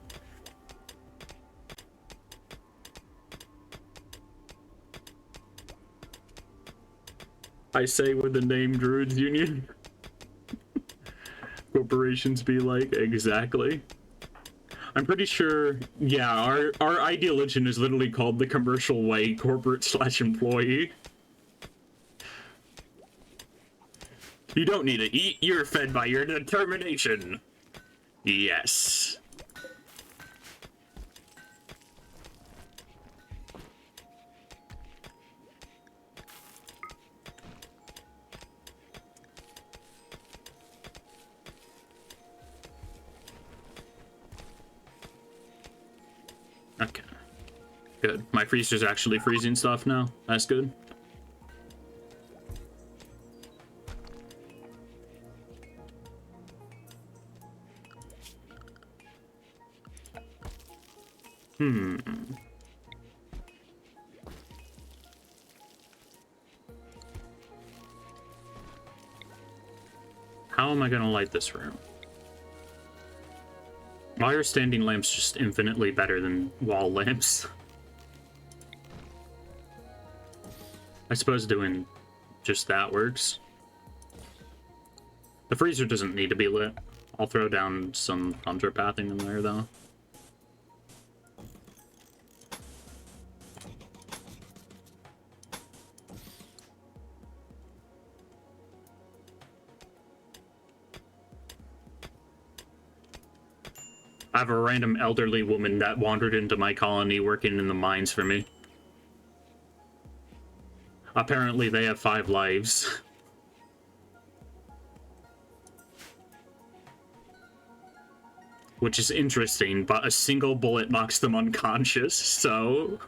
I say with the name Druids Union. Corporations be like, exactly. I'm pretty sure, yeah, our ideology is literally called the commercial way corporate/employee. You don't need to eat, you're fed by your determination. Yes. Okay. Good. My freezer's actually freezing stuff now. That's good. How am I gonna light this room? Why are standing lamps just infinitely better than wall lamps? I suppose doing just that works. The freezer doesn't need to be lit. I'll throw down some hunter pathing in there, though. I have a random elderly woman that wandered into my colony working in the mines for me. Apparently they have 5 lives. Which is interesting, but a single bullet knocks them unconscious, so...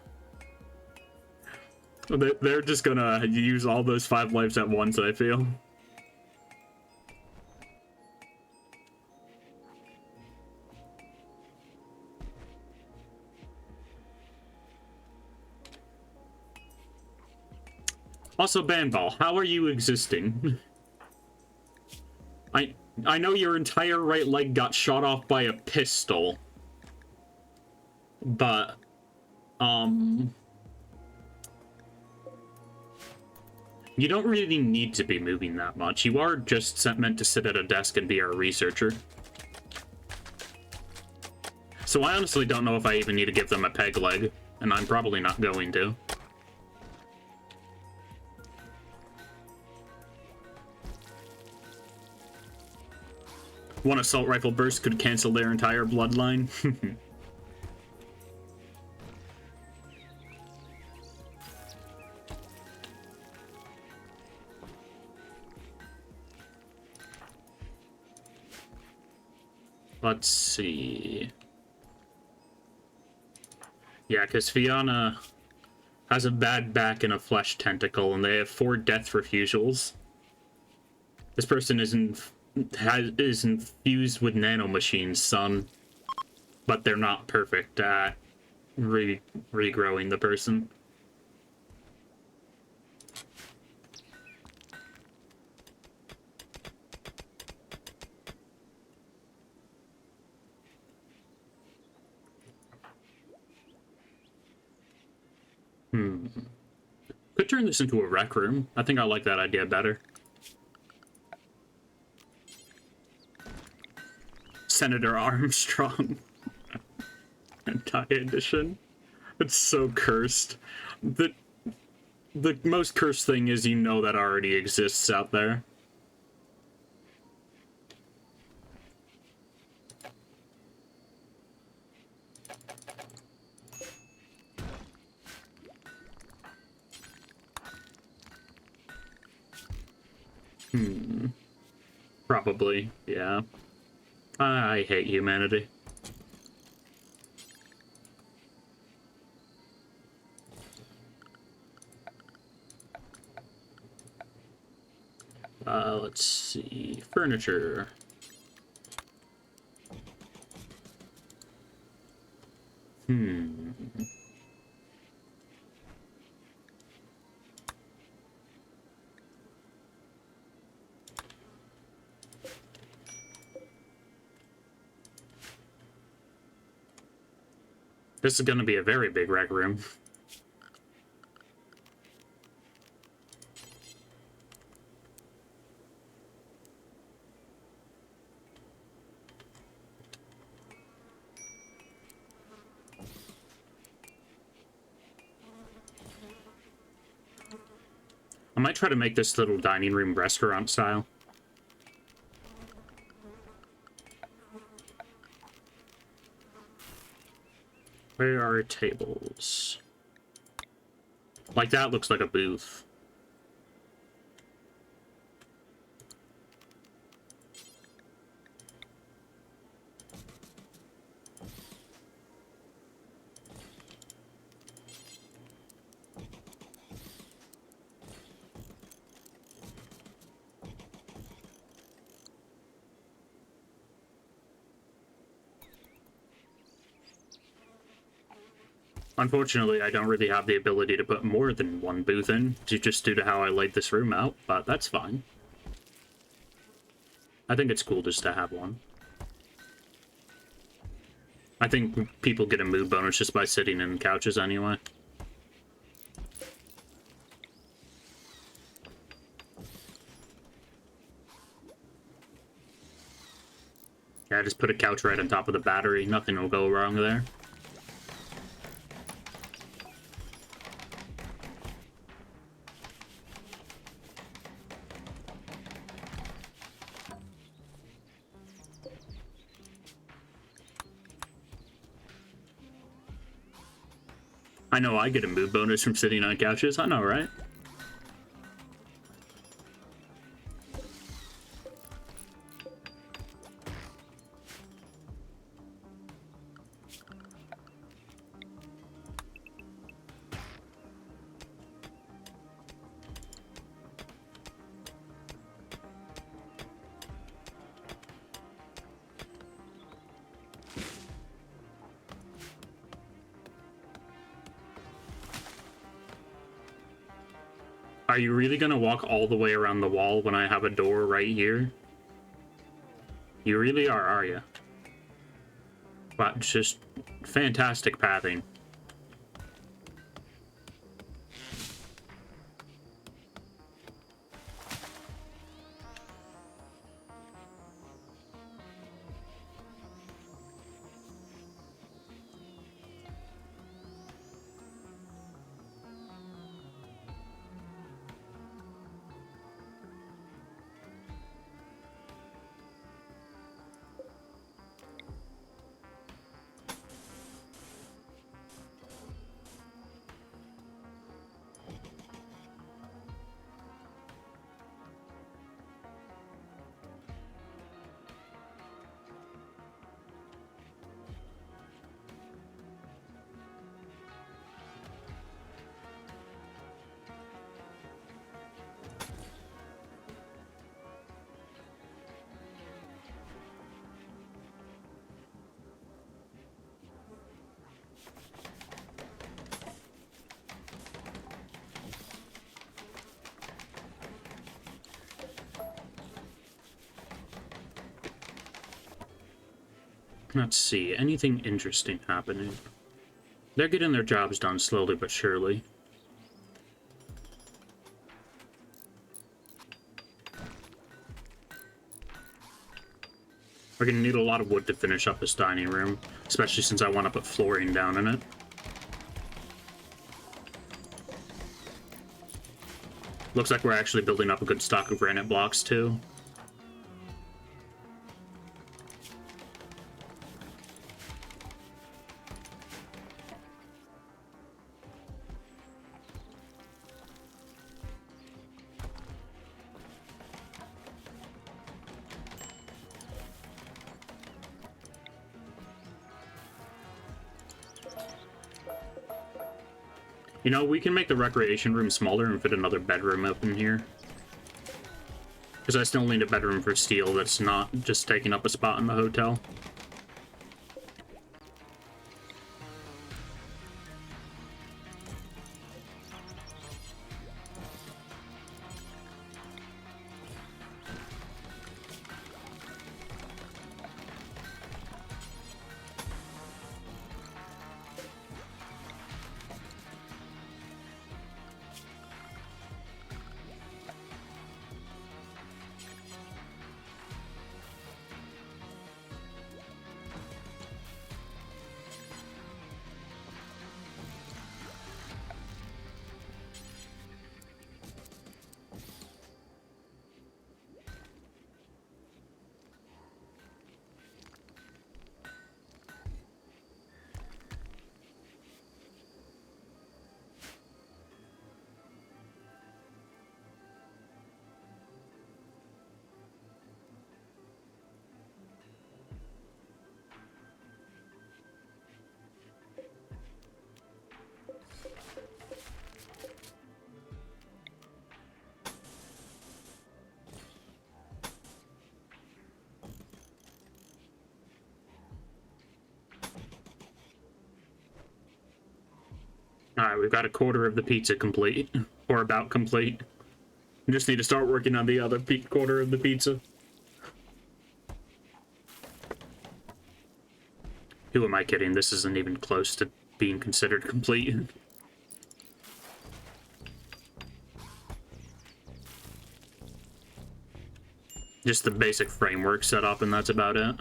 They're just gonna use all those 5 lives at once, I feel. Also, Bandball, how are you existing? I know your entire right leg got shot off by a pistol. But, you don't really need to be moving that much. You are just meant to sit at a desk and be a researcher. So I honestly don't know if I even need to give them a peg leg, and I'm probably not going to. One assault rifle burst could cancel their entire bloodline. Let's see. Yeah, because Fiona has a bad back and a flesh tentacle, and they have 4 death refusals. This person is infused with nanomachines, son. But they're not perfect at regrowing the person. Could turn this into a rec room. I think I like that idea better. Senator Armstrong. Anti edition. It's so cursed. The most cursed thing is you know that already exists out there. Probably, yeah. I hate humanity. Let's see. Furniture. This is going to be a very big rec room. I might try to make this little dining room restaurant style. Where are tables? Like, that looks like a booth. Unfortunately, I don't really have the ability to put more than one booth in, just due to how I laid this room out, but that's fine. I think it's cool just to have one. I think people get a mood bonus just by sitting in couches anyway. Yeah, just put a couch right on top of the battery. Nothing will go wrong there. I know I get a mood bonus from sitting on couches. I know, right? Are you really gonna walk all the way around the wall when I have a door right here? You really are you? But just fantastic pathing. Let's see, anything interesting happening? They're getting their jobs done slowly but surely. We're gonna need a lot of wood to finish up this dining room, especially since I want to put flooring down in it. Looks like we're actually building up a good stock of granite blocks, too. You know, we can make the recreation room smaller and fit another bedroom up in here. Because I still need a bedroom for steel that's not just taking up a spot in the hotel. Alright, we've got a quarter of the pizza complete. Or about complete. We just need to start working on the other quarter of the pizza. Who am I kidding? This isn't even close to being considered complete. Just the basic framework set up, and that's about it.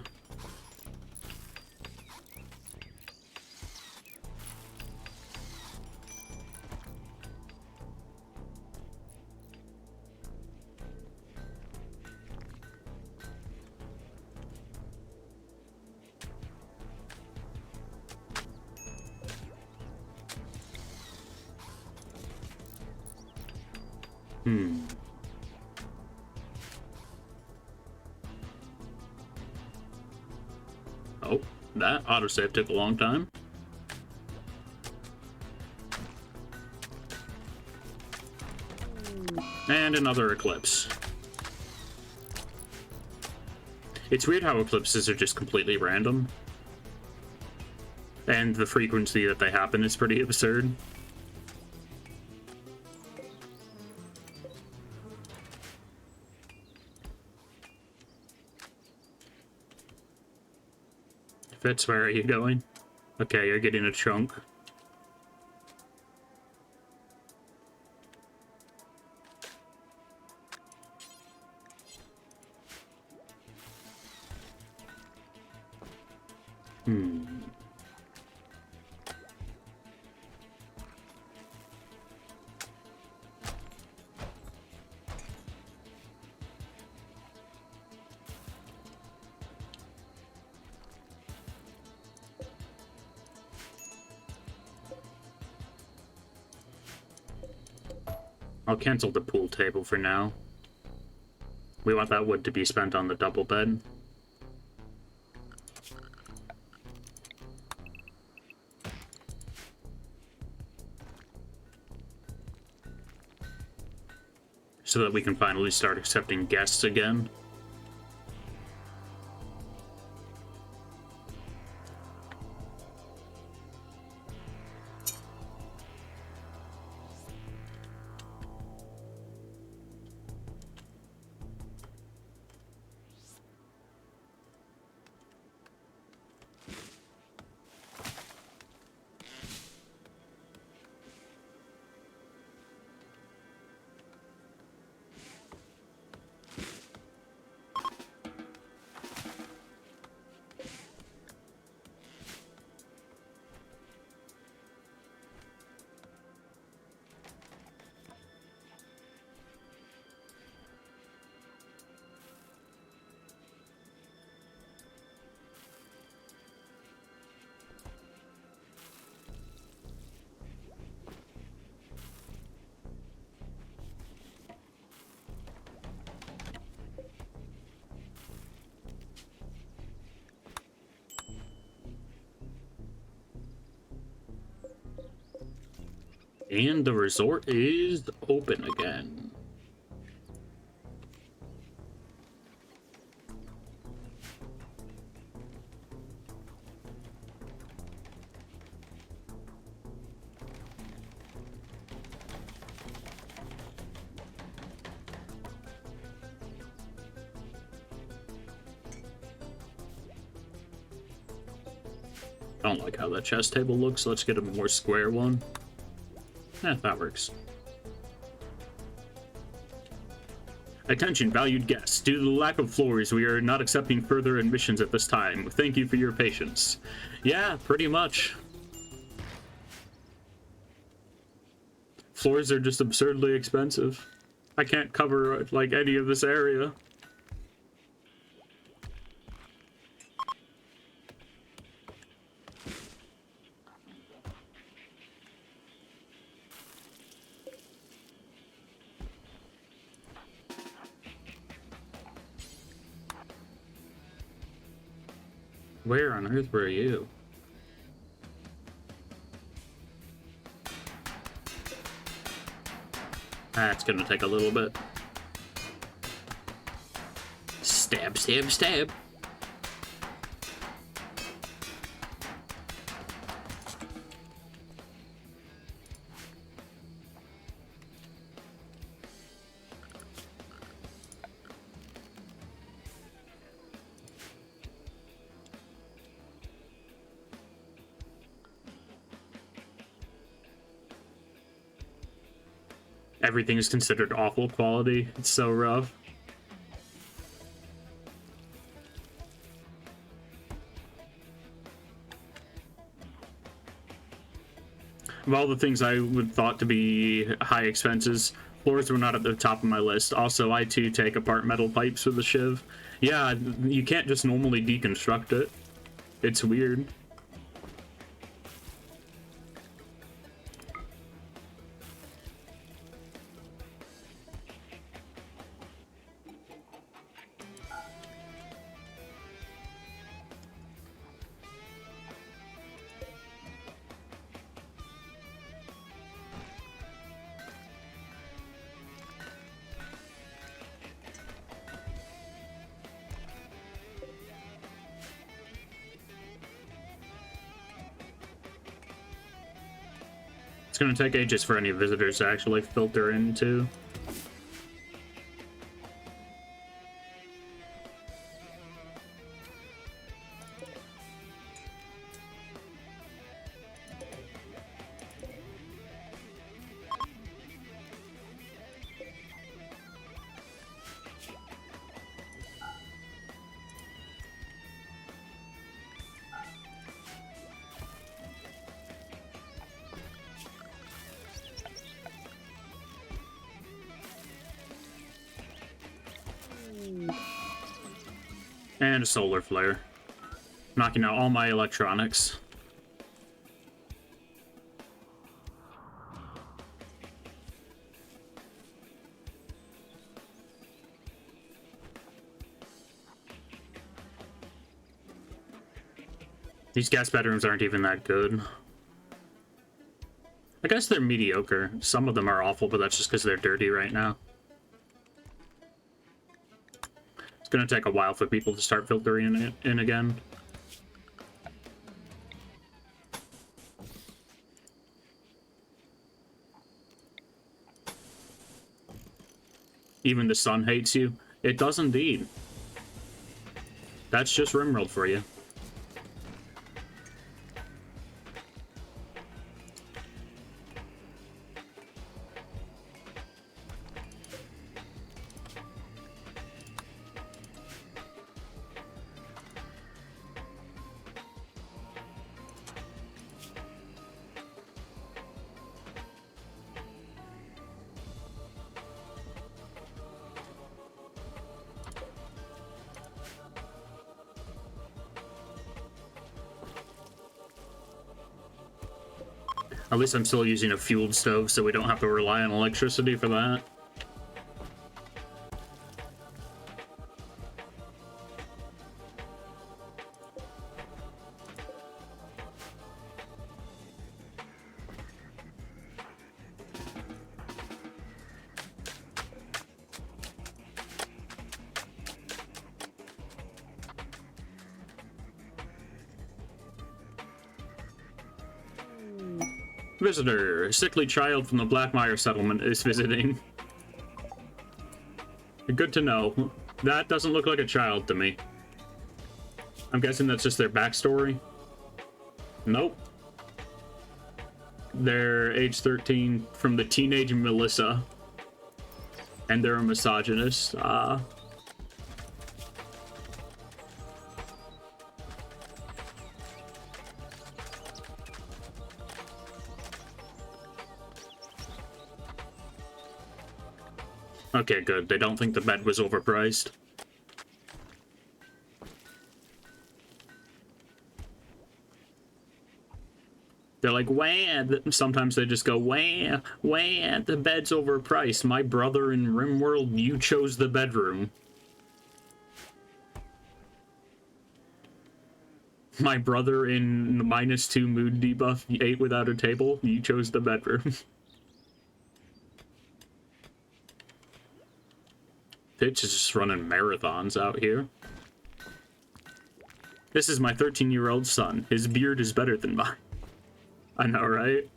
Oh, that autosave took a long time. And another eclipse. It's weird how eclipses are just completely random. And the frequency that they happen is pretty absurd. Fitz, where are you going? Okay, you're getting a chunk. I'll cancel the pool table for now. We want that wood to be spent on the double bed. So that we can finally start accepting guests again. And the resort is open again. I don't like how that chess table looks. Let's get a more square one. That works. Attention, valued guests. Due to the lack of floors, we are not accepting further admissions at this time. Thank you for your patience. Yeah, pretty much. Floors are just absurdly expensive. I can't cover, like, any of this area. Where on earth were you? That's gonna take a little bit. Stab, stab, stab. Everything is considered awful quality. It's so rough. Of all the things I would thought to be high expenses, floors were not at the top of my list. Also, I too take apart metal pipes with a shiv. Yeah, you can't just normally deconstruct it. It's weird. It's gonna take ages for any visitors to actually filter into. And a solar flare. Knocking out all my electronics. These guest bedrooms aren't even that good. I guess they're mediocre. Some of them are awful, but that's just because they're dirty right now. It's gonna take a while for people to start filtering it in again. Even the sun hates you. It does indeed. That's just Rimworld for you. At least I'm still using a fueled stove, so we don't have to rely on electricity for that. Visitor, a sickly child from the Blackmire settlement is visiting. Good to know. That doesn't look like a child to me. I'm guessing that's just their backstory. Nope. They're age 13 from the teenage Melissa. And they're a misogynist. Okay, good. They don't think the bed was overpriced. They're like, wah! Sometimes they just go, wah! Wah! The bed's overpriced. My brother in Rimworld, you chose the bedroom. My brother in -2 mood debuff ate without a table. You chose the bedroom. Pitch is just running marathons out here. This is my 13-year-old son. His beard is better than mine. I know, right?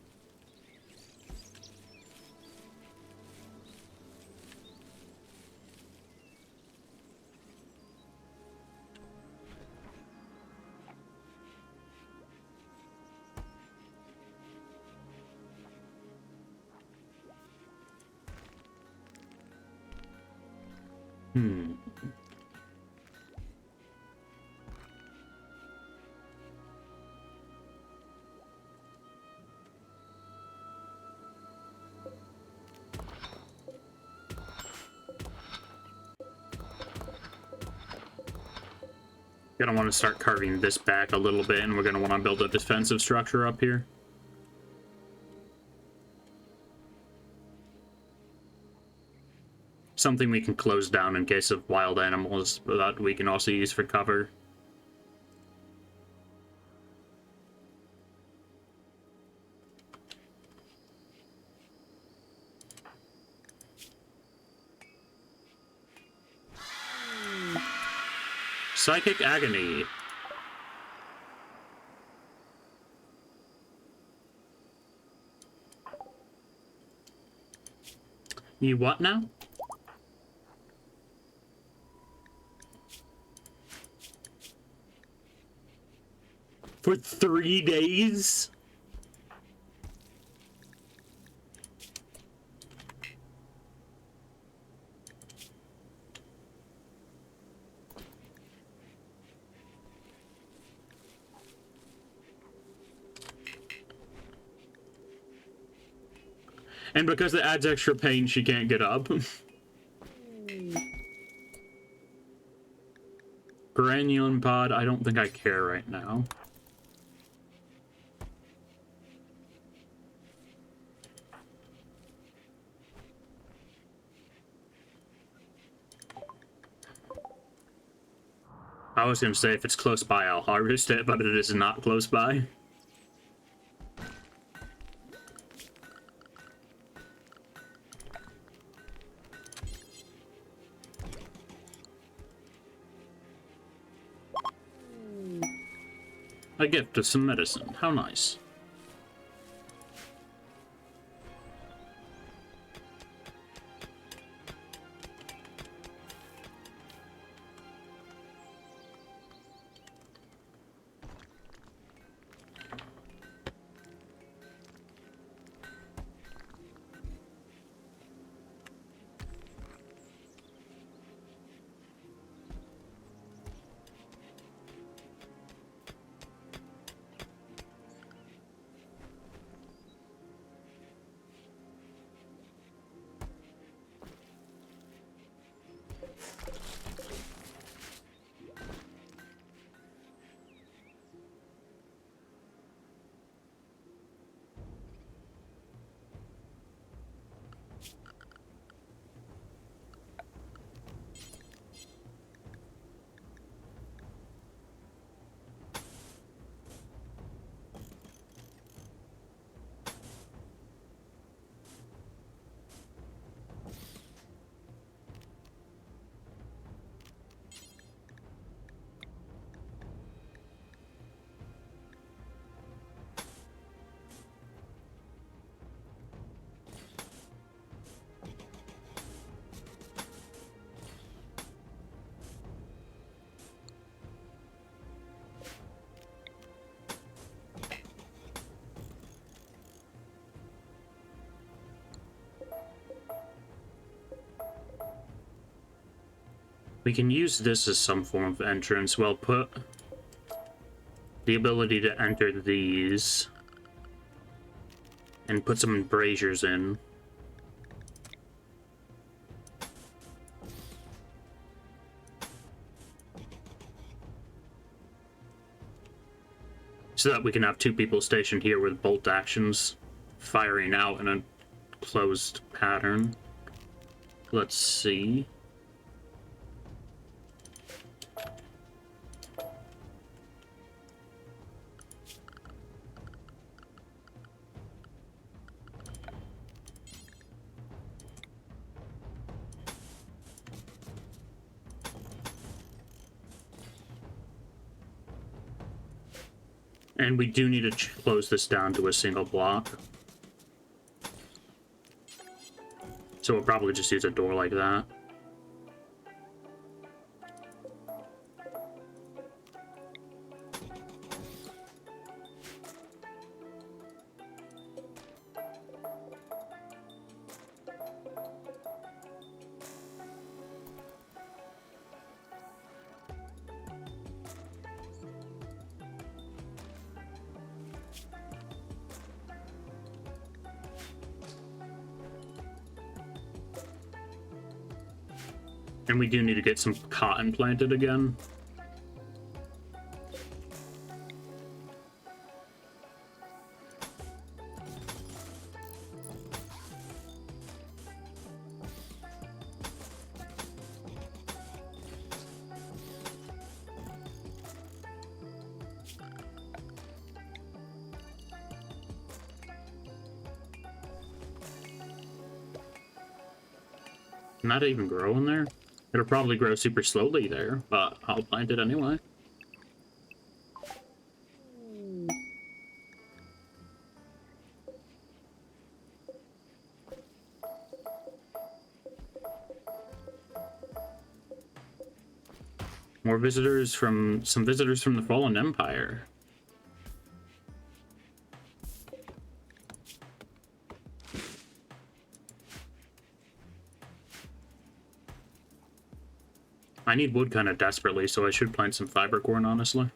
Gonna want to start carving this back a little bit, and we're gonna want to build a defensive structure up here. Something we can close down in case of wild animals that we can also use for cover. Psychic Agony. You what now? For 3 days? And because it adds extra pain, she can't get up. Granulin pod, I don't think I care right now. I was gonna say if it's close by, I'll harvest it, but it is not close by. A gift of some medicine. How nice. We can use this as some form of entrance. Well, put the ability to enter these and put some braziers in. So that we can have 2 people stationed here with bolt actions firing out in a closed pattern. Let's see. And we do need to close this down to a single block. So we'll probably just use a door like that. And we do need to get some cotton planted again. Can that even grow in there? It'll probably grow super slowly there, but I'll plant it anyway. More visitors from... some visitors from the Fallen Empire. I need wood kind of desperately, so I should plant some fiber corn, honestly.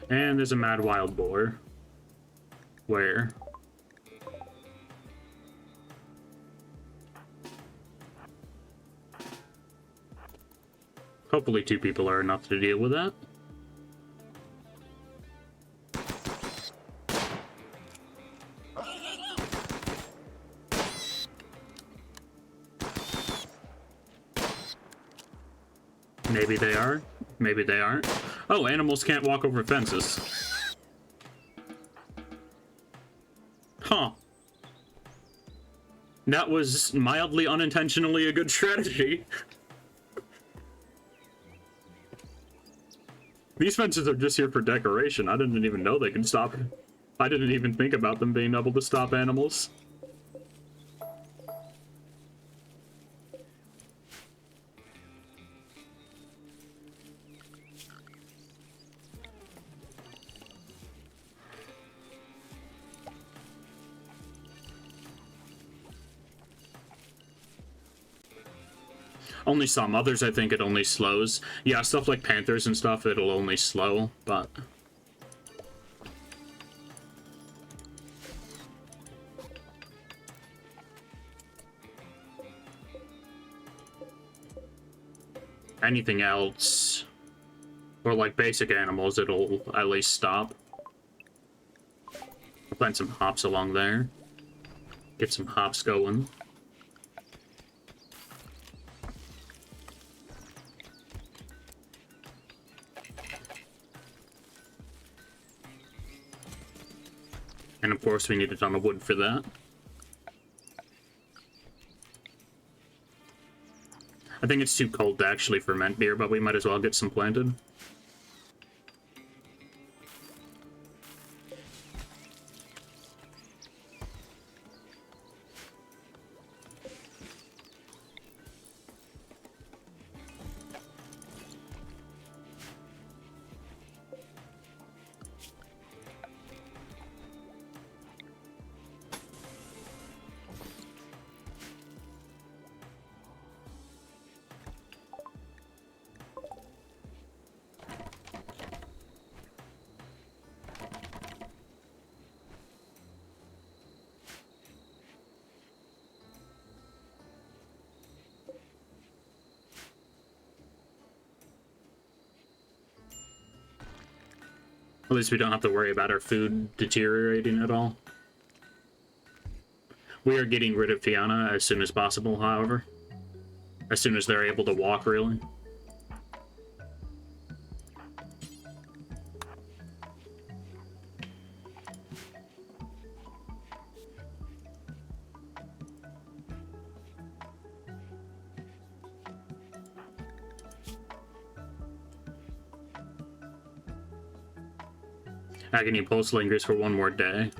And there's a mad wild boar. Where? Hopefully 2 people are enough to deal with that. Maybe they are. Maybe they aren't. Oh, animals can't walk over fences. Huh. That was mildly unintentionally a good strategy. These fences are just here for decoration. I didn't even know they could stop. I didn't even think about them being able to stop animals. Only some. Others, I think it only slows. Yeah, stuff like panthers and stuff, it'll only slow, but... anything else, or like basic animals, it'll at least stop. I'll plant some hops along there. Get some hops going. And of course we need a ton of wood for that. I think it's too cold to actually ferment beer, but we might as well get some planted. At least we don't have to worry about our food deteriorating at all. We are getting rid of Fiona as soon as possible, however. As soon as they're able to walk, really. Agony Pulse lingers for one more day.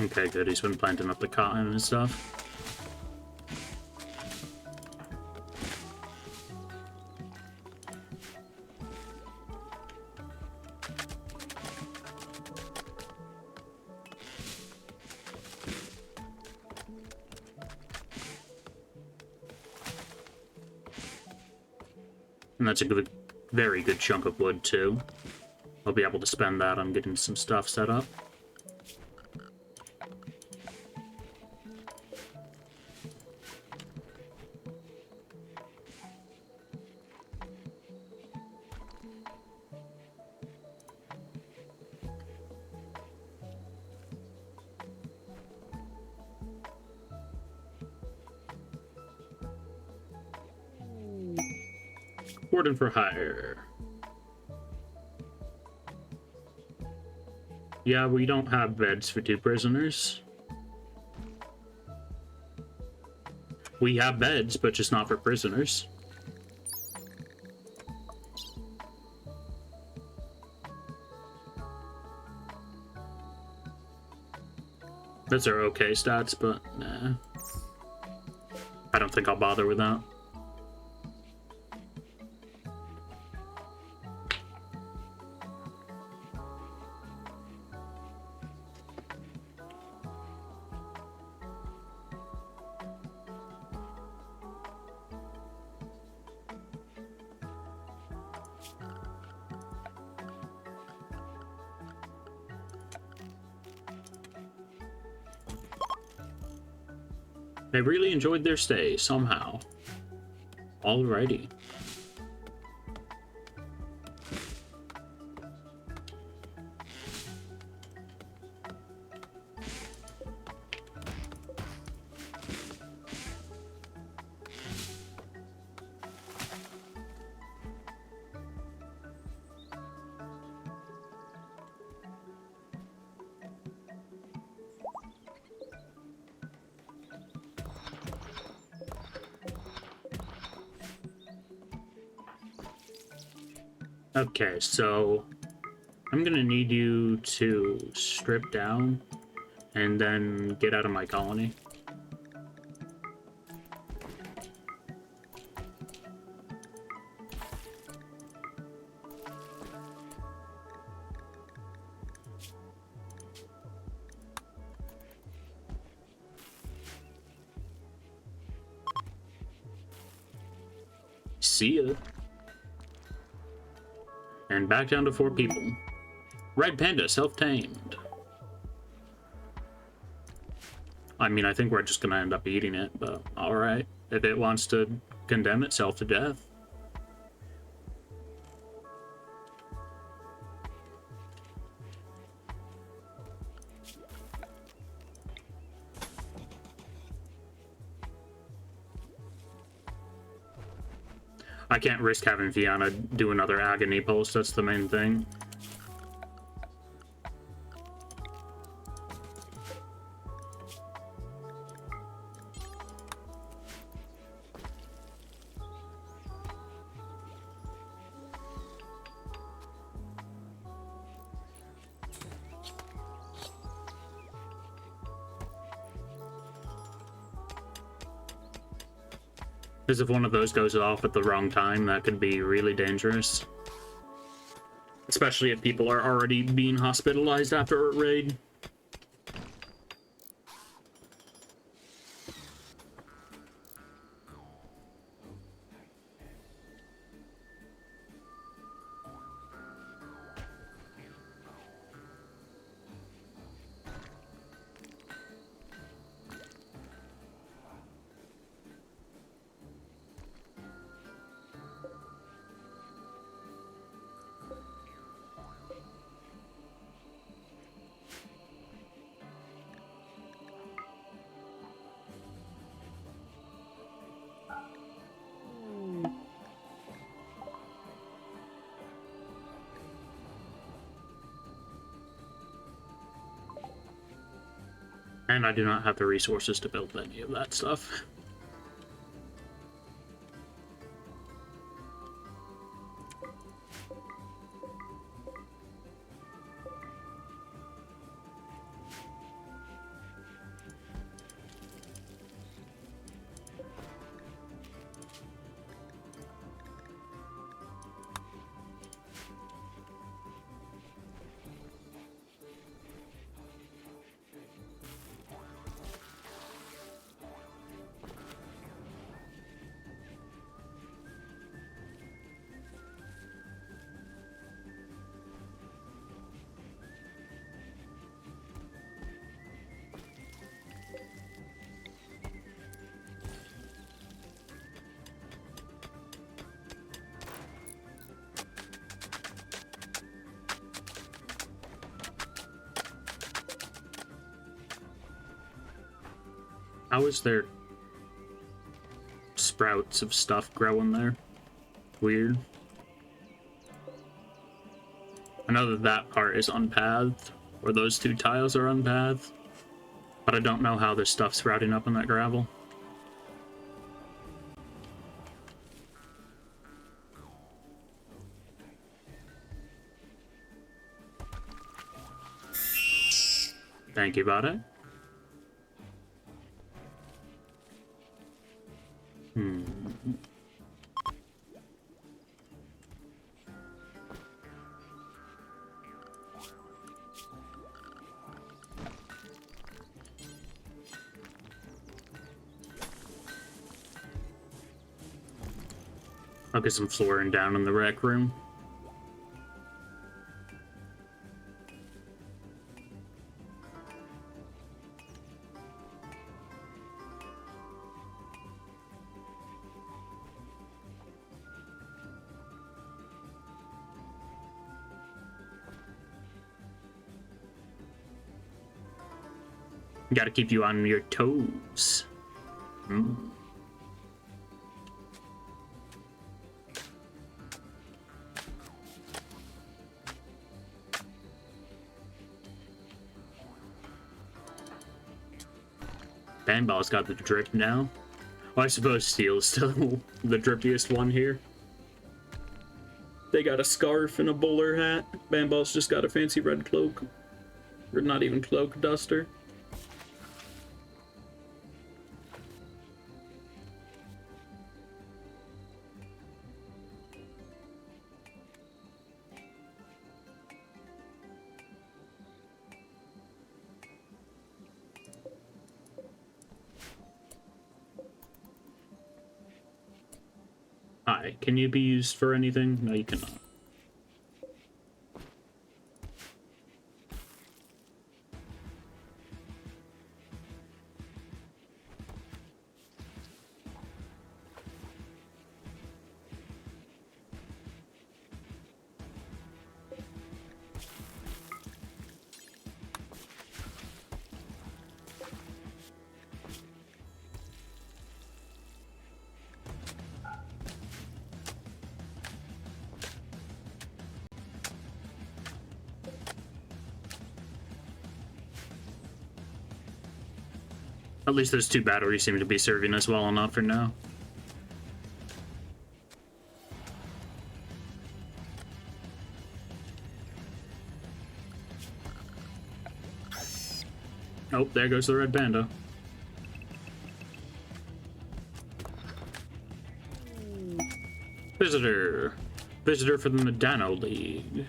Okay, good. He's been planting up the cotton and stuff. And that's a good, very good chunk of wood, too. I'll be able to spend that on getting some stuff set up. Warden for hire. Yeah, we don't have beds for 2 prisoners. We have beds, but just not for prisoners. Those are okay stats, but nah. I don't think I'll bother with that. They really enjoyed their stay, somehow. Alrighty. Okay, so I'm gonna need you to strip down and then get out of my colony. See ya. And back down to 4 people. Red Panda, self-tamed. I mean, I think we're just gonna end up eating it, but alright. If it wants to condemn itself to death. I can't risk having Fiona do another agony pulse, that's the main thing. Because if one of those goes off at the wrong time, that could be really dangerous. Especially if people are already being hospitalized after a raid. And I do not have the resources to build any of that stuff. How is there sprouts of stuff growing there? Weird. I know that that part is unpathed, or those two tiles are unpathed, but I don't know how there's stuff sprouting up in that gravel. Thank you, Bade. I'll get some flooring down in the rec room. Gotta keep you on your toes. Bandball's got the drip now. Well, I suppose Steel is still the drippiest one here. They got a scarf and a bowler hat. Bandball's just got a fancy red cloak. Or not even cloak, duster. Hi, can you be used for anything? No, you cannot. At least those 2 batteries seem to be serving us well enough for now. Oh, there goes the red panda. Visitor. Visitor for the Medano League.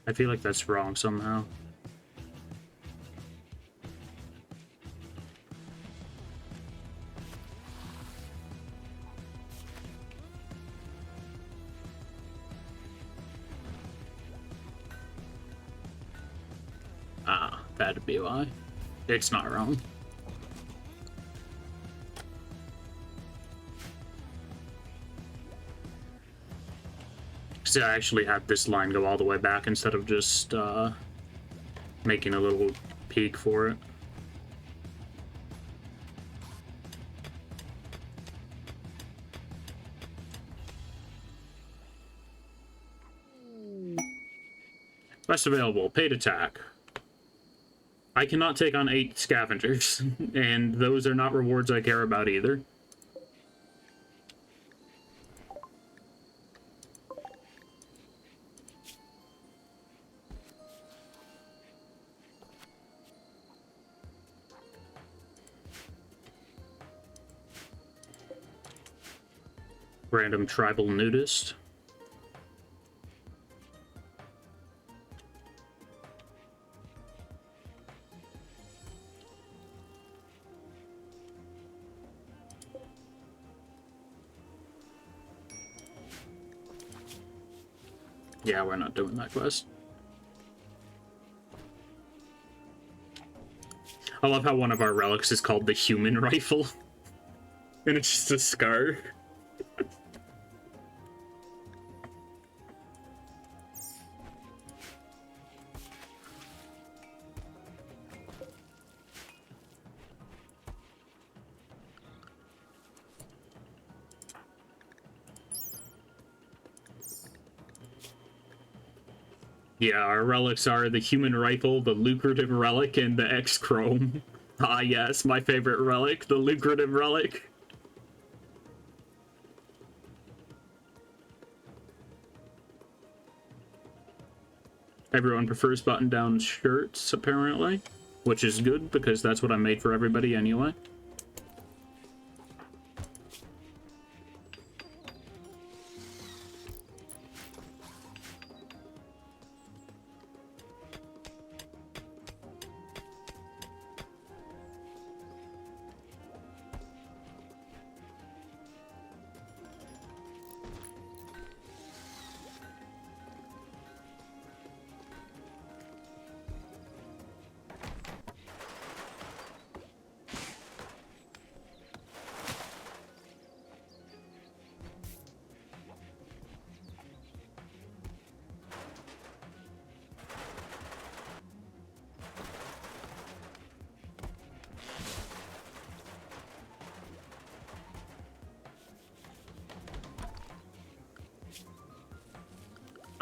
I feel like that's wrong somehow. Ah, that'd be why. It's not wrong. I actually had this line go all the way back instead of just making a little peak for it. Best available, paid attack. I cannot take on 8 scavengers, and those are not rewards I care about either. Random tribal nudist. Yeah, we're not doing that quest. I love how one of our relics is called the human rifle. And it's just a scar. Yeah, our relics are the human rifle, the lucrative relic, and the X-Chrome. Ah yes, my favorite relic, the lucrative relic. Everyone prefers button-down shirts, apparently. Which is good, because that's what I made for everybody anyway.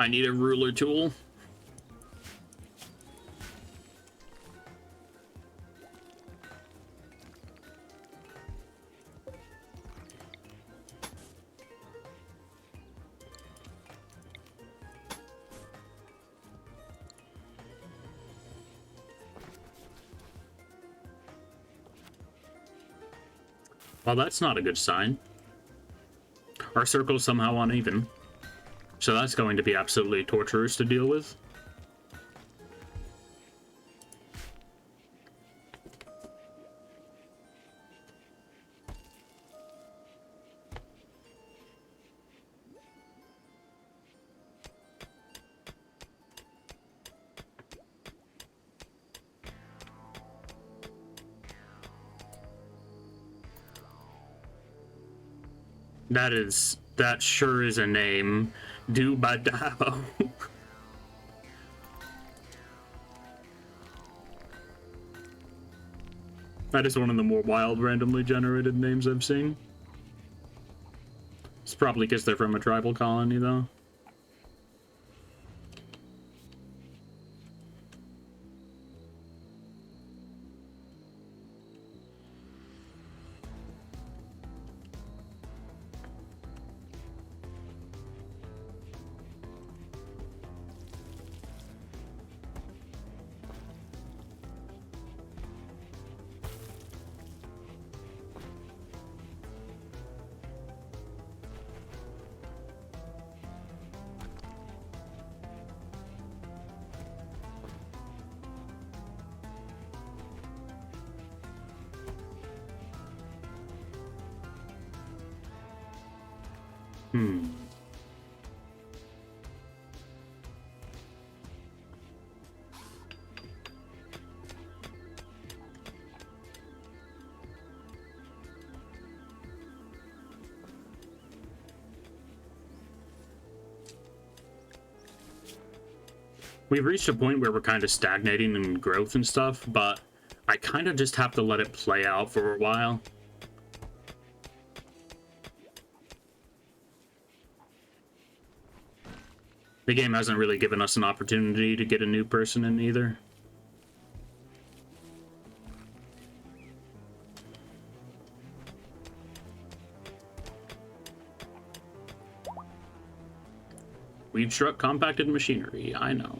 I need a ruler tool. Well, that's not a good sign. Our circle's somehow uneven. So that's going to be absolutely torturous to deal with. That sure is a name. Dubadabo. That is one of the more wild randomly generated names I've seen. It's probably because they're from a tribal colony, though. We've reached a point where we're kind of stagnating in growth and stuff, but I kind of just have to let it play out for a while. The game hasn't really given us an opportunity to get a new person in either. We've struck compacted machinery, I know.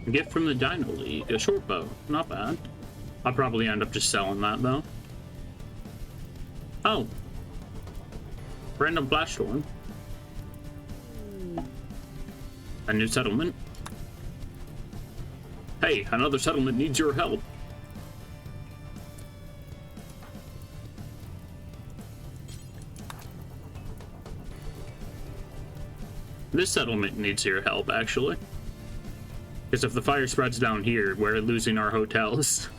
Gift from the Dino League, a short bow. Not bad. I'll probably end up just selling that, though. Oh. Random blast storm. A new settlement. Hey, another settlement needs your help. This settlement needs your help, actually. Because if the fire spreads down here, we're losing our hotels.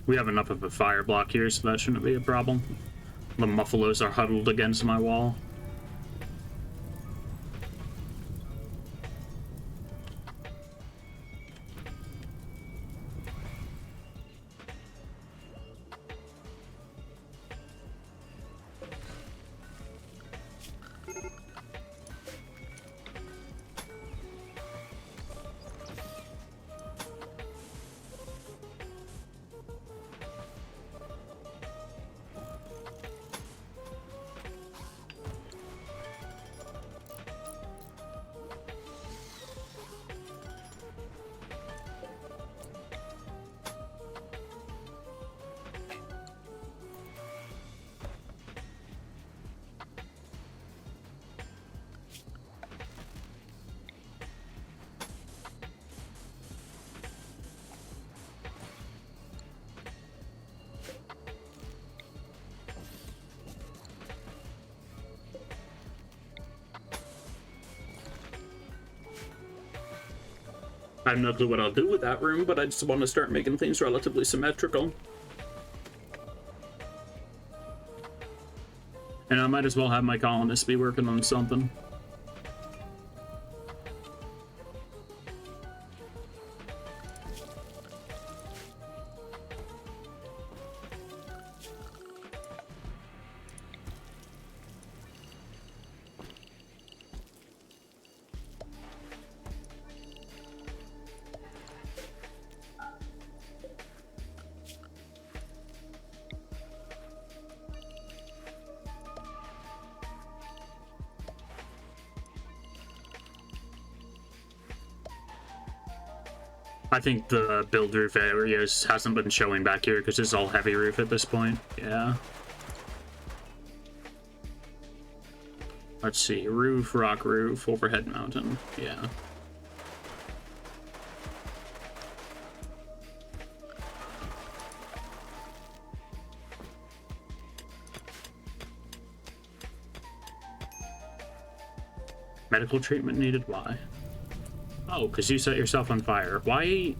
We have enough of a fire block here, so that shouldn't be a problem. The muffalos are huddled against my wall. I have no clue what I'll do with that room, but I just want to start making things relatively symmetrical. And I might as well have my colonists be working on something. I think the build roof areas hasn't been showing back here because it's all heavy roof at this point. Yeah. Let's see. Roof, rock roof, overhead mountain. Yeah. Medical treatment needed. Why? Oh, because you set yourself on fire. Why?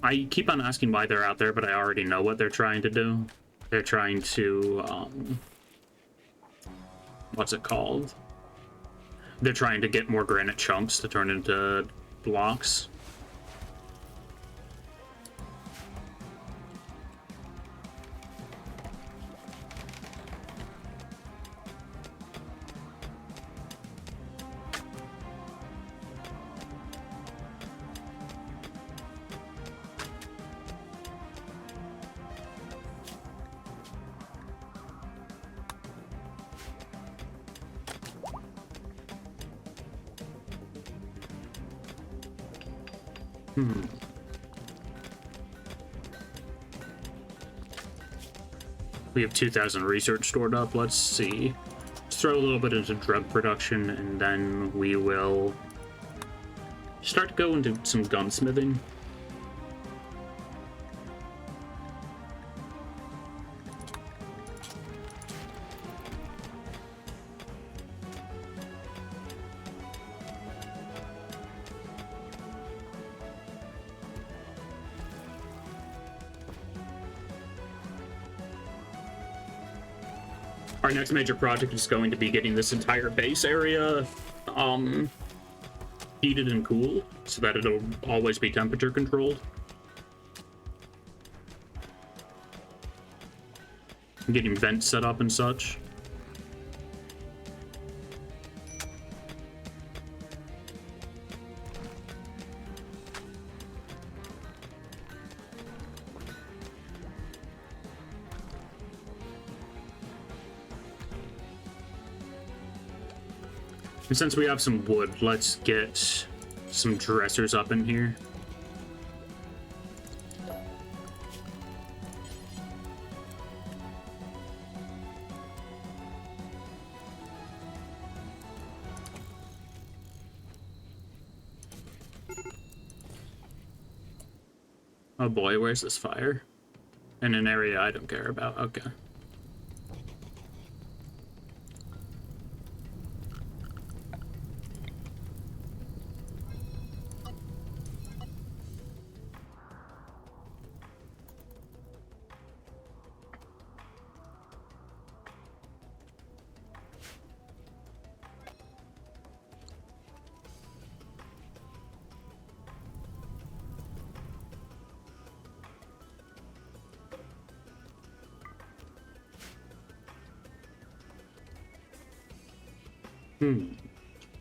I keep on asking why they're out there, but I already know what they're trying to do. They're trying to, what's it called? They're trying to get more granite chunks to turn into blocks. We have 2,000 research stored up. Let's see. Let's throw a little bit into drug production, and then we will start to go into some gunsmithing. Our next major project is going to be getting this entire base area heated and cooled so that it'll always be temperature controlled. Getting vents set up and such. And since we have some wood, let's get some dressers up in here. Oh boy, where's this fire? In an area I don't care about. Okay.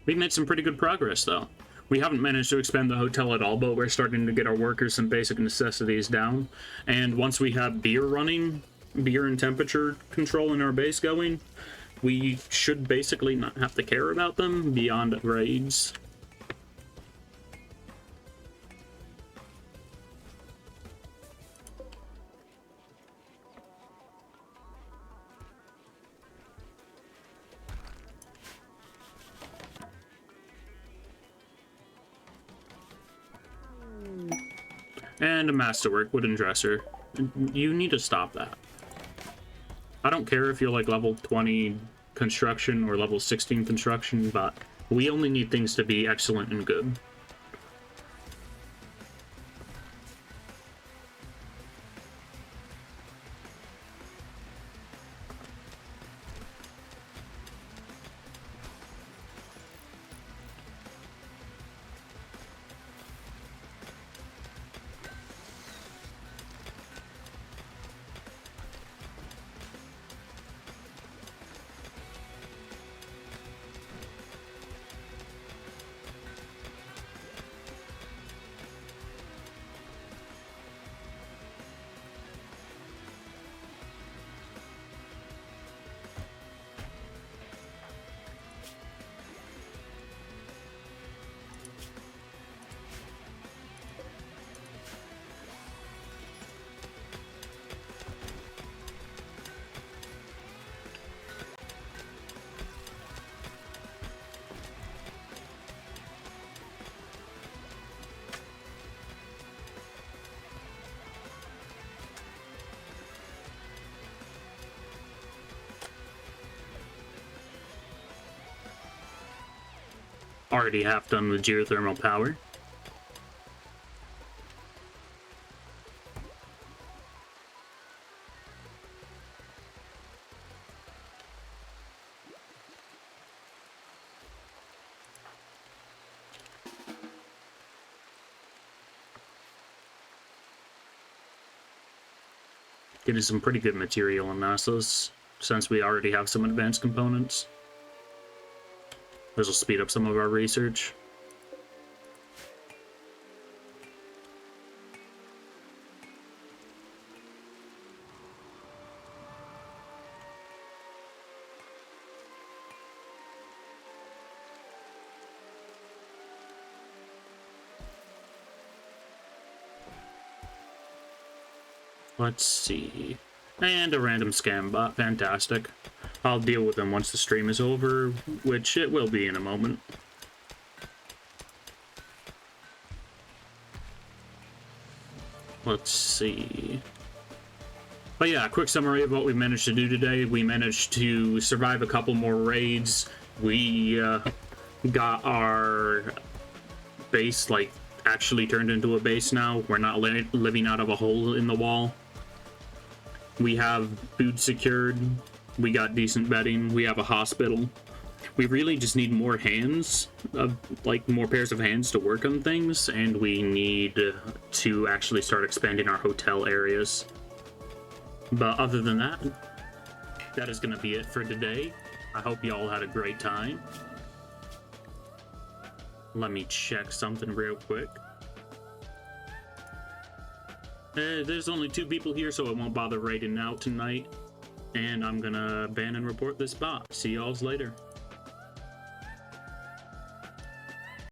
We made some pretty good progress, though. We haven't managed to expand the hotel at all, but we're starting to get our workers some basic necessities down. And once we have beer running, beer and temperature control in our base going, we should basically not have to care about them beyond raids. And a masterwork wooden dresser. You need to stop that. I don't care if you're like level 20 construction or level 16 construction, but we only need things to be excellent and good. already half done with geothermal power. Getting some pretty good material in NASA's, since we already have some advanced components. This will speed up some of our research. Let's see. And a random scam bot. Fantastic. I'll deal with them once the stream is over, which it will be in a moment. Let's see. But yeah, a quick summary of what we managed to do today. We managed to survive a couple more raids. We got our base, like, actually turned into a base now. We're not living out of a hole in the wall. We have food secured. We got decent bedding. We have a hospital. We really just need more hands, like more pairs of hands to work on things, and we need to actually start expanding our hotel areas. But other than that, that is going to be it for today. I hope you all had a great time. Let me check something real quick. There's only 2 people here, so I won't bother raiding out tonight. And I'm gonna ban and report this bot. See y'alls later.